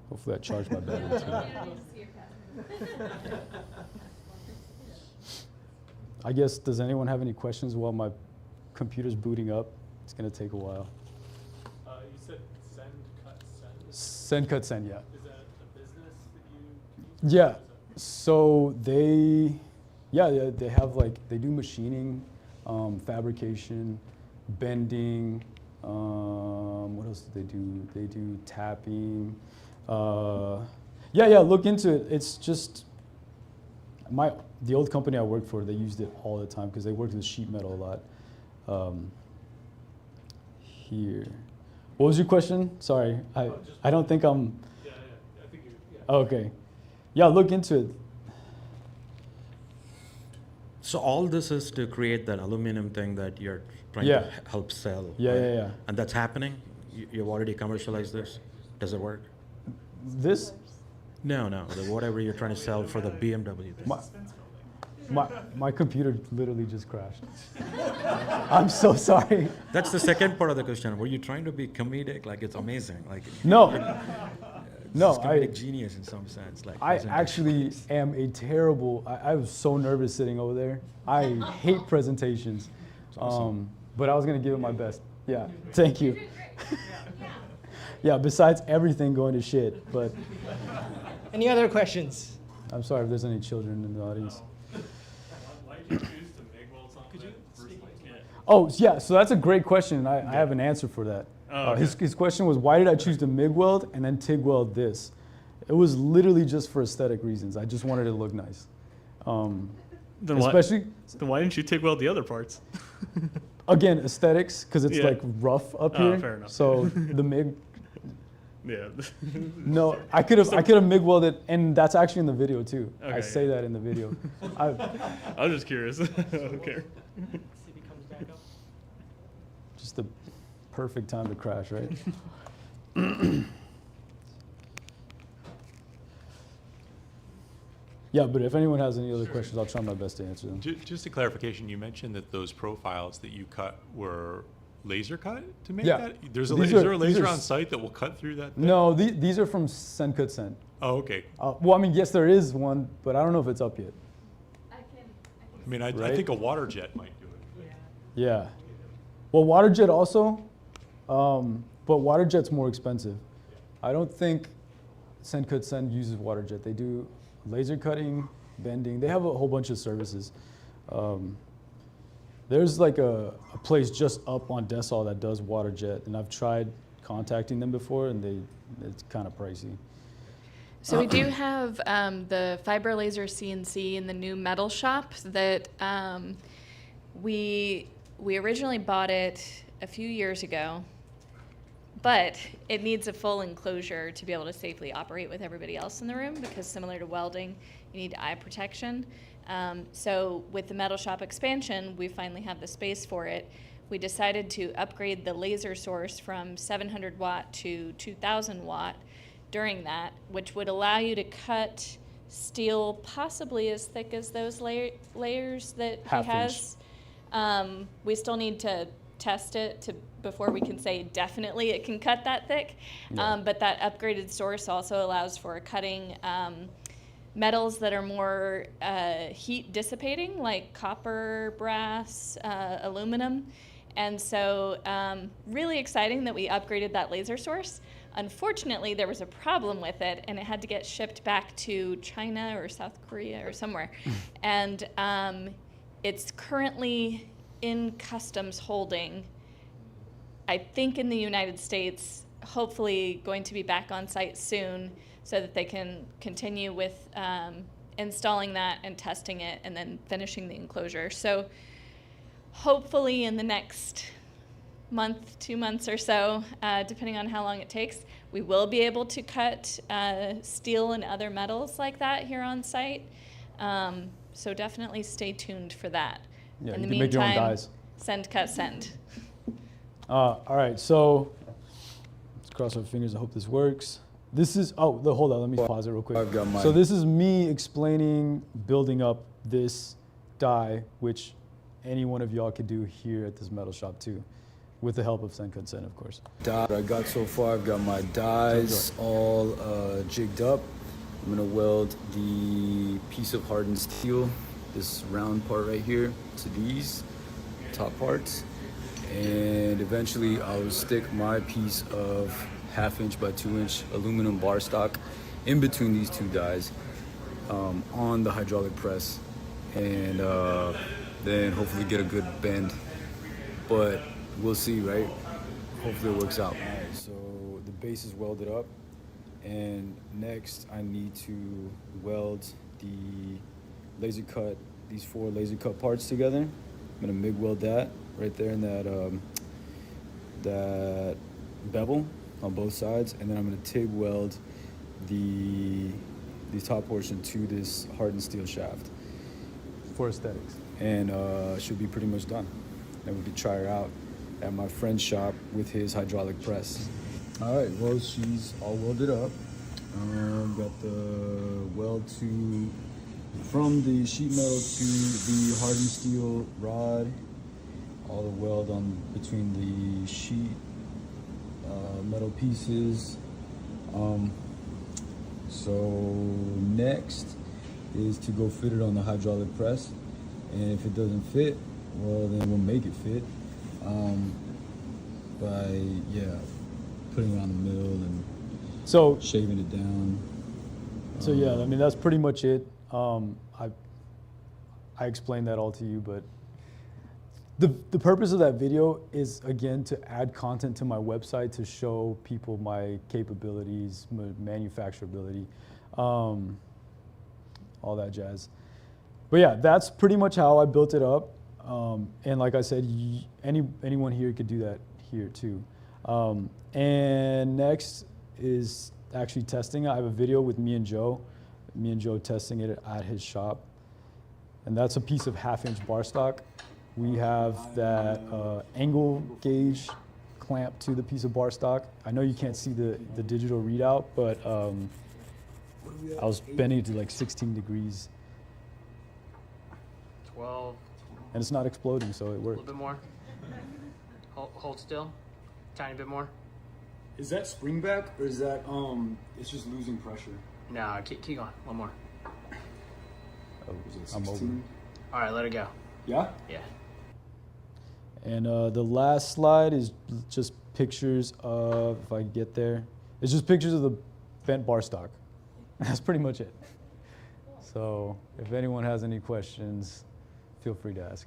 Hopefully I charge my battery too. I guess, does anyone have any questions while my computer's booting up? It's gonna take a while. You said send, cut, send? Send, cut, send, yeah. Is that a business that you? Yeah, so they have they do machining, fabrication, bending, what else do they do? They do tapping. Look into it. It's just, the old company I worked for, they used it all the time because they worked with sheet metal a lot. Here. What was your question? Sorry, I don't think I'm. Yeah, I think you. Okay. Yeah, look into it. So all this is to create that aluminum thing that you're trying to help sell. Yeah. And that's happening? You've already commercialized this? Does it work? This? No, whatever you're trying to sell for the BMW thing. My computer literally just crashed. I'm so sorry. That's the second part of the question. Were you trying to be comedic? Like, it's amazing. Like, no, it's comedic genius in some sense. Like, I actually am a terrible. I was so nervous sitting over there. I hate presentations, awesome. but I was gonna give it my best. Yeah, thank you. Yeah, besides everything going to shit, but. Any other questions? I'm sorry if there's any children in the audience. Why did you choose to MIG weld something? Oh, yeah, so that's a great question, and I have an answer for that. Oh, okay. His question was, why did I choose to MIG weld and then TIG weld this? It was literally just for aesthetic reasons. I just wanted it to look nice. Then why didn't you TIG weld the other parts? Again, aesthetics, because it's like rough up here. Fair enough. So the MIG. Yeah. No, I could have MIG welded, and that's actually in the video too. Okay, I say that in the video. I was just curious. I don't care. Just the perfect time to crash, right? Yeah, but if anyone has any other questions, I'll try my best to answer them. Just a clarification, you mentioned that those profiles that you cut were laser cut to make Yeah. that? Is These there a are- laser these are on site that will cut through that? No, these are from Send Cut Send. Oh, okay. Well, I mean, yes, there is one, but I don't know if it's up yet. I mean, I Right? think a water jet might do it. Yeah. Well, water jet also, but water jet's more expensive. I don't think Send Cut Send uses water jet. They do laser cutting, bending. They have a whole bunch of services. There's like a place just up on Dessau that does water jet, and I've tried contacting them before, and it's kind of pricey. So we do have the fiber laser CNC in the new metal shop that we originally bought it a few years ago, but it needs a full enclosure to be able to safely operate with everybody else in the room, because similar to welding, you need eye protection. So with the metal shop expansion, we finally have the space for it. We decided to upgrade the laser source from 700 watt to 2000 watt during that, which would allow you to cut steel possibly as thick as those layers that he has. We still need to test it before we can say definitely it can cut that thick. Yeah. But that upgraded source also allows for cutting metals that are more heat dissipating, like copper, brass, aluminum. And so really exciting that we upgraded that laser source. Unfortunately, there was a problem with it, and it had to get shipped back to China or South Korea or somewhere. And it's currently in customs holding, I think in the United States, hopefully going to be back on site soon so that they can continue with installing that and testing it and then finishing the enclosure. So hopefully in the next month, 2 months or so, depending on how long it takes, we will be able to cut steel and other metals like that here on site. So definitely stay tuned for that. Yeah, in you the can make your own meantime, dies. send, cut, send. All right, so let's cross our fingers. I hope this works. This is, hold on, let me pause it real quick. I've got mine. So this is me explaining building up this die, which any one of y'all could do here at this metal shop too, with the help of Send, Cut, Send, of course. I got so far, I've got my dies all jigged up. I'm gonna weld the piece of hardened steel, this round part right here, to these top parts. And eventually I'll stick my piece of 1/2 inch by 2 inch aluminum bar stock in between these two dies on the hydraulic press, and then hopefully get a good bend. But we'll see, right? Hopefully it works out. All right, so the base is welded up, and next I need to weld the laser cut, these 4 laser cut parts together. I'm gonna MIG weld that right there in that bevel on both sides, and then I'm gonna TIG weld the top portion to this hardened steel shaft. For aesthetics. And should be pretty much done. Then we could try her out at my friend's shop with his hydraulic press. All right, well, she's all welded up. Got the weld from the sheet metal to the hardened steel rod, all the weld on between the sheet metal pieces. So next is to go fit it on the hydraulic press, and if it doesn't fit, well, then we'll make it fit by putting it on the mill and shaving it down. So yeah, I mean, that's pretty much it. I explained that all to you, but the purpose of that video is, again, to add content to my website to show people my capabilities, my manufacturability, all that jazz. But yeah, that's pretty much how I built it up. And like I said, anyone here could do that here too. And next is actually testing. I have a video with me and Joe testing it at his shop. And that's a piece of 1/2 inch bar stock. We have that angle gauge clamp to the piece of bar stock. I know you can't see the digital readout, but I was bending it to like 16 degrees. 12. And it's not exploding, so it A worked. little bit more. Hold still. Tiny bit more. Is that spring back, or is that it's just losing pressure? No, keep going. One more. Oh, is it I'm over. 16? All right, let it go. Yeah? Yeah. And the last slide is just pictures of, if I can get there, it's just pictures of the bent bar stock. That's pretty much it. So if anyone has any questions, feel free to ask.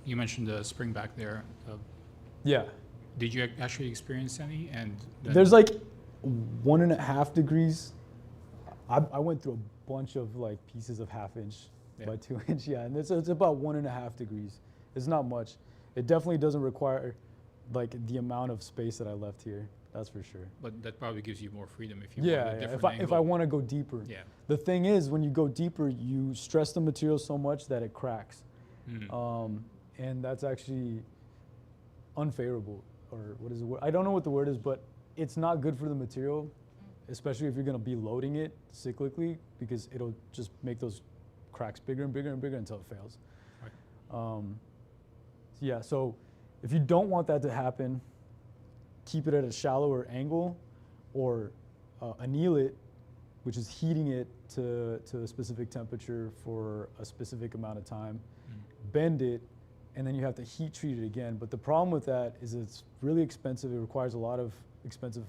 You mentioned the spring back there. Yeah. Did you actually experience any? And then There's like 1.5 degrees. I went through a bunch of like pieces of 1/2 inch by 2 inch, yeah, and it's about 1.5 degrees. It's not much. It definitely doesn't require like the amount of space that I left here. That's for sure. But that probably gives you more freedom if you want a Yeah, different if I angle. want to go deeper. Yeah. The thing is, when you go deeper, you stress the material so much that it cracks. Mm. And that's actually unfavorable, or what is the word? I don't know what the word is, but it's not good for the material, especially if you're gonna be loading it cyclically, because it'll just make those cracks bigger and bigger and bigger until it fails. Right. Yeah, so if you don't want that to happen, keep it at a shallower angle, or anneal it, which is heating it to a specific temperature for a specific amount of time, bend it, and then you have to heat treat it again. But the problem with that is it's really expensive. It requires a lot of expensive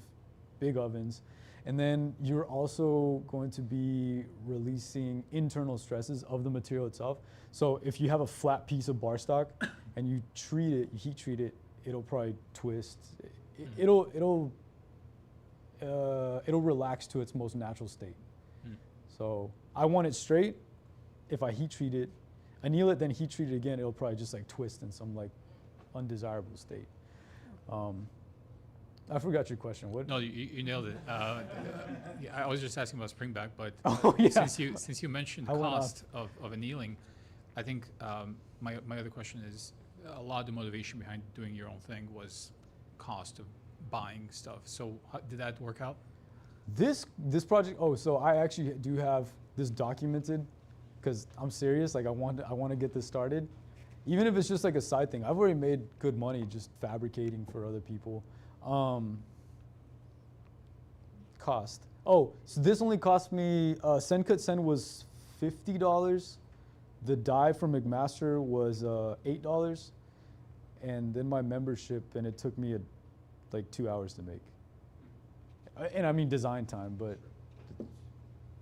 big ovens. And then you're also going to be releasing internal stresses of the material itself. So if you have a flat piece of bar stock and you treat it, you heat treat it, it'll probably twist. It'll relax to its most natural state. So I want it straight. If I heat treat it, anneal it, then heat treat it again, it'll probably just like twist in some like undesirable state. I forgot your question. What? No, you nailed it. I was just asking about springback, but since you mentioned the cost of annealing, I think my other question is, a lot of the motivation behind doing your own thing was cost of buying stuff. So did that work out? This project, so I actually do have this documented, because I'm serious. Like I want to get this started, even if it's just like a side thing. I've already made good money just fabricating for other people. Cost. So this only cost me, Send Cut Send was $50. The die from McMaster was $8. And then my membership, and it took me like 2 hours to make. And I mean design time, but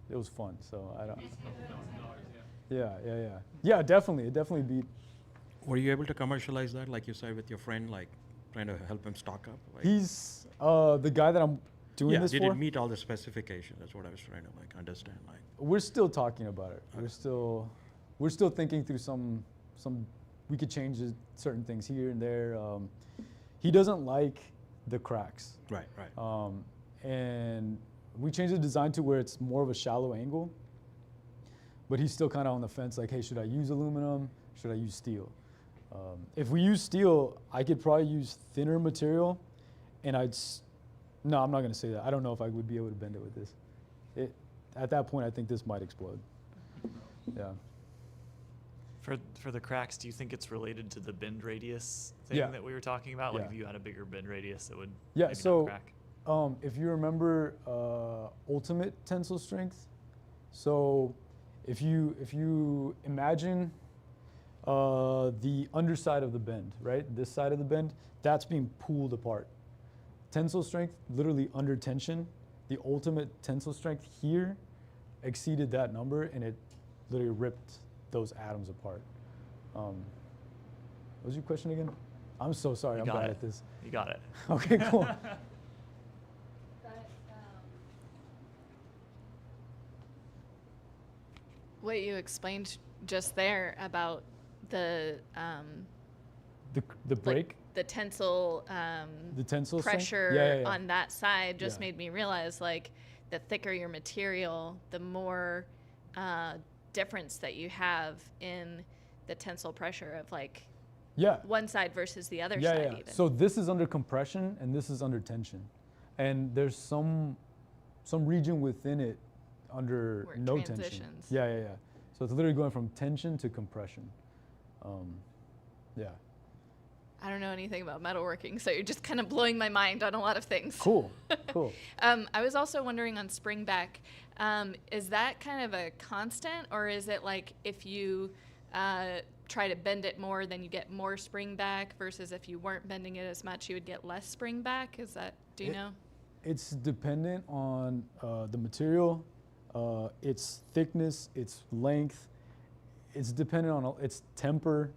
it was fun, so I don't. Yeah, definitely. It definitely beat. Were you able to commercialize that, like you said, with your friend, like trying to help him stock up? Like, he's the guy that I'm doing this for. Did it meet all the specifications? That's what I was trying to like understand. Like, we're still talking about it. We're still thinking through some. We could change certain things here and there. He doesn't like the cracks. Right. And we changed the design to where it's more of a shallow angle. But he's still kind of on the fence, like, hey, should I use aluminum? Should I use steel? If we use steel, I could probably use thinner material, and no, I'm not going to say that. I don't know if I would be able to bend it with this. At that point, I think this might explode. Yeah. For the cracks, do you think it's related to the bend radius thing that we were talking about? Like if you had a bigger bend radius, it would maybe not crack? If you remember ultimate tensile strength, so if you imagine the underside of the bend, right? This side of the bend, that's being pulled apart. Tensile strength, literally under tension, the ultimate tensile strength here exceeded that number, and it literally ripped those atoms apart. What was your question again? I'm so sorry, I'm bad at this. You got it. Okay, cool. What you explained just there about the break, the tensile the tensile pressure on that side just made me realize, like, the thicker your material, the more difference that you have in the tensile pressure of like one side versus the other side. Even. So this is under compression and this is under tension, and there's some region within it under where no tension. Yeah. So it's literally going from tension to compression. I don't know anything about metalworking, so you're just kind of blowing my mind on a lot of things. Cool. I was also wondering on springback, is that kind of a constant, or is it like if you try to bend it more, then you get more springback, versus if you weren't bending it as much, you would get less springback? Is that, do you know? It's dependent on the material, its thickness, its length. It's dependent on its temper.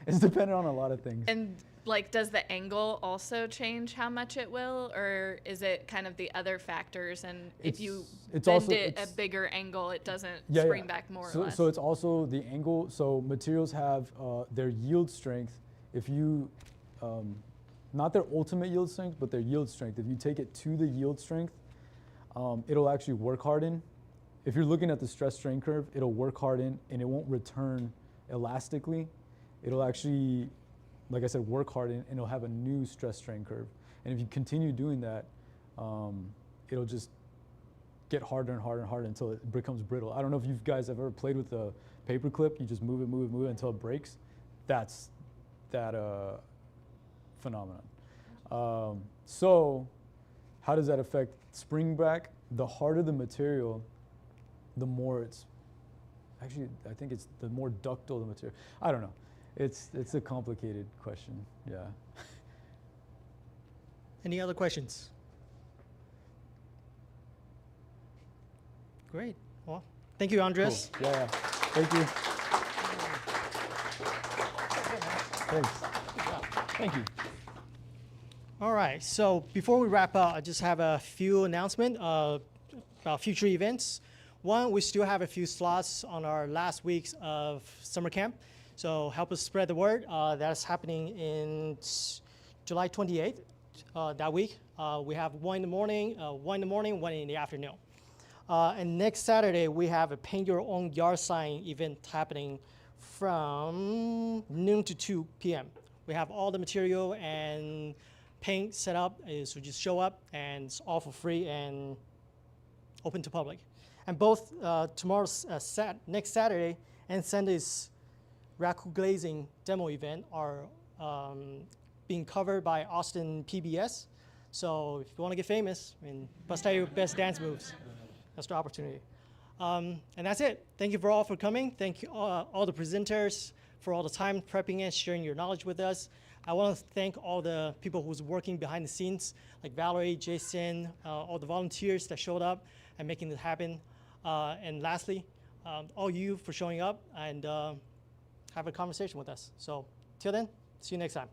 It's dependent on a lot of things. And like, does the angle also change how much it will, or is it kind of the other factors? And if you bend it a bigger angle, it doesn't spring back more or less? So it's also the angle. So materials have their yield strength. If you, not their ultimate yield strength, but their yield strength. If you take it to the yield strength, it'll actually work harden. If you're looking at the stress strain curve, it'll work harden and it won't return elastically. It'll actually like I said, work hard and it'll have a new stress strain curve. And if you continue doing that, it'll just get harder and harder and harder until it becomes brittle. I don't know if you guys have ever played with a paper clip. You just move it until it breaks. That's that phenomenon. So how does that affect spring back? The harder the material, the more it's, actually, I think it's the more ductile the material. I don't know. It's a complicated question, yeah. Any other questions? Great. Well, thank you, Andres. Cool. Yeah, thank you. Thanks. Thank you. All right, so before we wrap up, I just have a few announcements about future events. One, we still have a few slots on our last weeks of summer camp, so help us spread the word. That's happening in July 28th, that week. We have one in the morning, one in the afternoon. And next Saturday, we have a paint your own yard sign event happening from noon to 2 p.m. We have all the material and paint set up, so just show up, and it's all for free and open to public. And both tomorrow's next Saturday and Sunday's raccoon glazing demo event are being covered by Austin PBS. So if you want to get famous, bust out your best dance moves. That's the opportunity. And that's it. Thank you all for coming. Thank you all the presenters for all the time prepping and sharing your knowledge with us. I want to thank all the people who's working behind the scenes, like Valerie, Jason, all the volunteers that showed up and making it happen. And lastly, all you for showing up and have a conversation with us. So till then, see you next time.